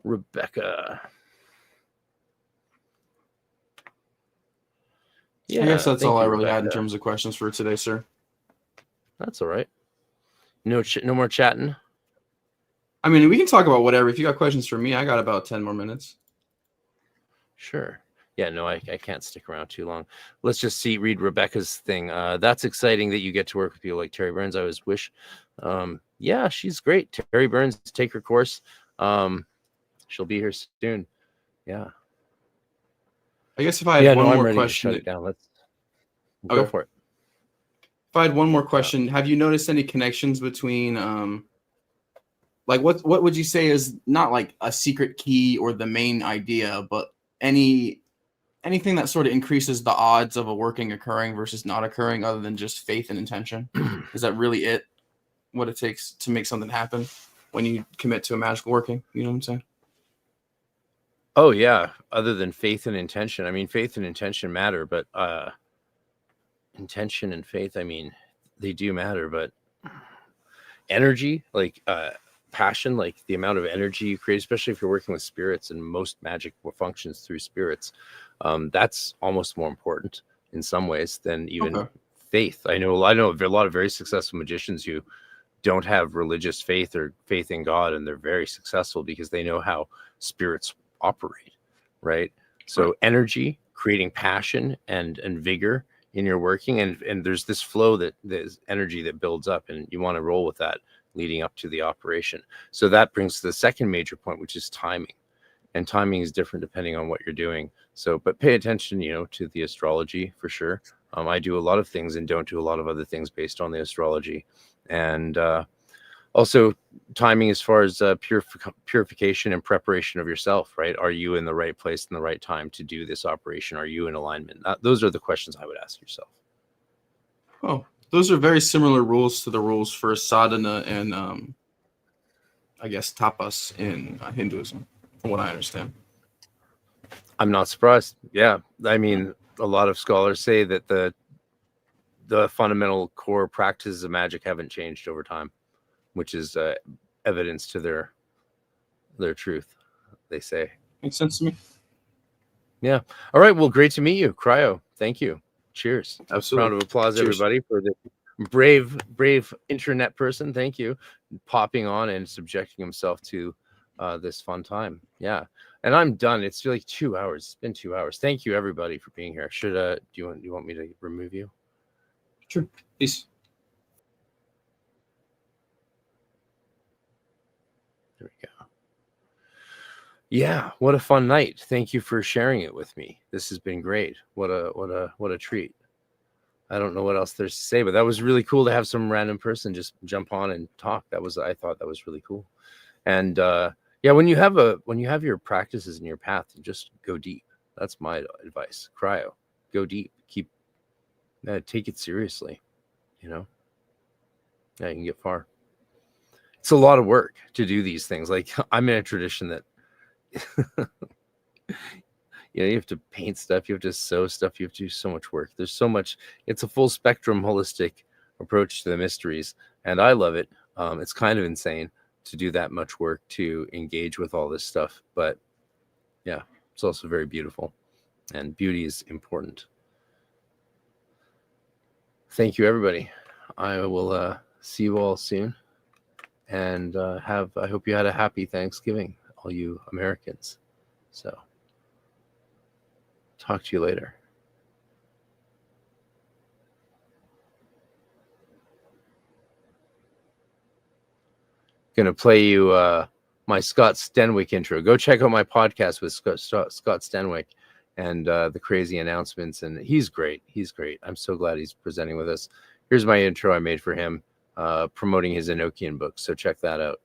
Rebecca. Yeah, I guess that's all I really had in terms of questions for today, sir. That's all right. No more chatting. I mean, we can talk about whatever. If you got questions for me, I got about 10 more minutes. Sure. Yeah, no, I can't stick around too long. Let's just read Rebecca's thing. That's exciting that you get to work with people like Terry Burns. I always wish. Yeah, she's great. Terry Burns, take her course. She'll be here soon. Yeah. I guess if I had one more question. To shut it down. Let's go for it. If I had one more question, have you noticed any connections between, like what would you say is not like a secret key or the main idea, but anything that sort of increases the odds of a working occurring versus not occurring, other than just faith and intention? Is that really what it takes to make something happen when you commit to a magical working? You know what I'm saying? Oh yeah. Other than faith and intention. I mean, faith and intention matter, but intention and faith, I mean, they do matter, but energy, like passion, like the amount of energy you create, especially if you're working with spirits, and most magic functions through spirits, that's almost more important in some ways than even faith. I know a lot of very successful magicians who don't have religious faith or faith in God, and they're very successful because they know how spirits operate, right? So energy, creating passion and vigor in your working, and there's this flow, that there's energy that builds up, and you want to roll with that leading up to the operation. So that brings to the second major point, which is timing. And timing is different depending on what you're doing. So, but pay attention, to the astrology for sure. I do a lot of things and don't do a lot of other things based on the astrology. And also timing as far as purification and preparation of yourself, right? Are you in the right place in the right time to do this operation? Are you in alignment? Those are the questions I would ask yourself. Oh, those are very similar rules to the rules for sadhana and I guess tapas in Hinduism, from what I understand. I'm not surprised. Yeah. I mean, a lot of scholars say that the fundamental core practices of magic haven't changed over time, which is evidence to their truth, they say. Makes sense to me. Yeah. All right. Well, great to meet you, Cryo. Thank you. Cheers. Absolutely. Round of applause, Cheers. everybody, for the brave internet person. Thank you, popping on and subjecting himself to this fun time. Yeah. And I'm done. It's like 2 hours. It's been 2 hours. Thank you, everybody, for being here. Should do you want me to remove you? Sure. Peace. There we go. Yeah, what a fun night. Thank you for sharing it with me. This has been great. What a treat. I don't know what else there's to say, but that was really cool to have some random person just jump on and talk. I thought that was really cool. And yeah, when you have your practices and your path, just go deep. That's my advice. Cryo, go deep. Take it seriously. Yeah, you can get far. It's a lot of work to do these things. Like, I'm in a tradition that you have to paint stuff, you have to sew stuff, you have to do so much work. There's so much. It's a full spectrum, holistic approach to the mysteries, and I love it. It's kind of insane to do that much work to engage with all this stuff, but yeah, it's also very beautiful, and beauty is important. Thank you, everybody. I will see you all soon, and I hope you had a happy Thanksgiving, all you Americans. So talk to you later. Gonna play you my Scott Stenwick intro. Go check out my podcast with Scott Stenwick and the crazy announcements, and he's great. I'm so glad he's presenting with us. Here's my intro I made for him, promoting his Enochian book, so check that out.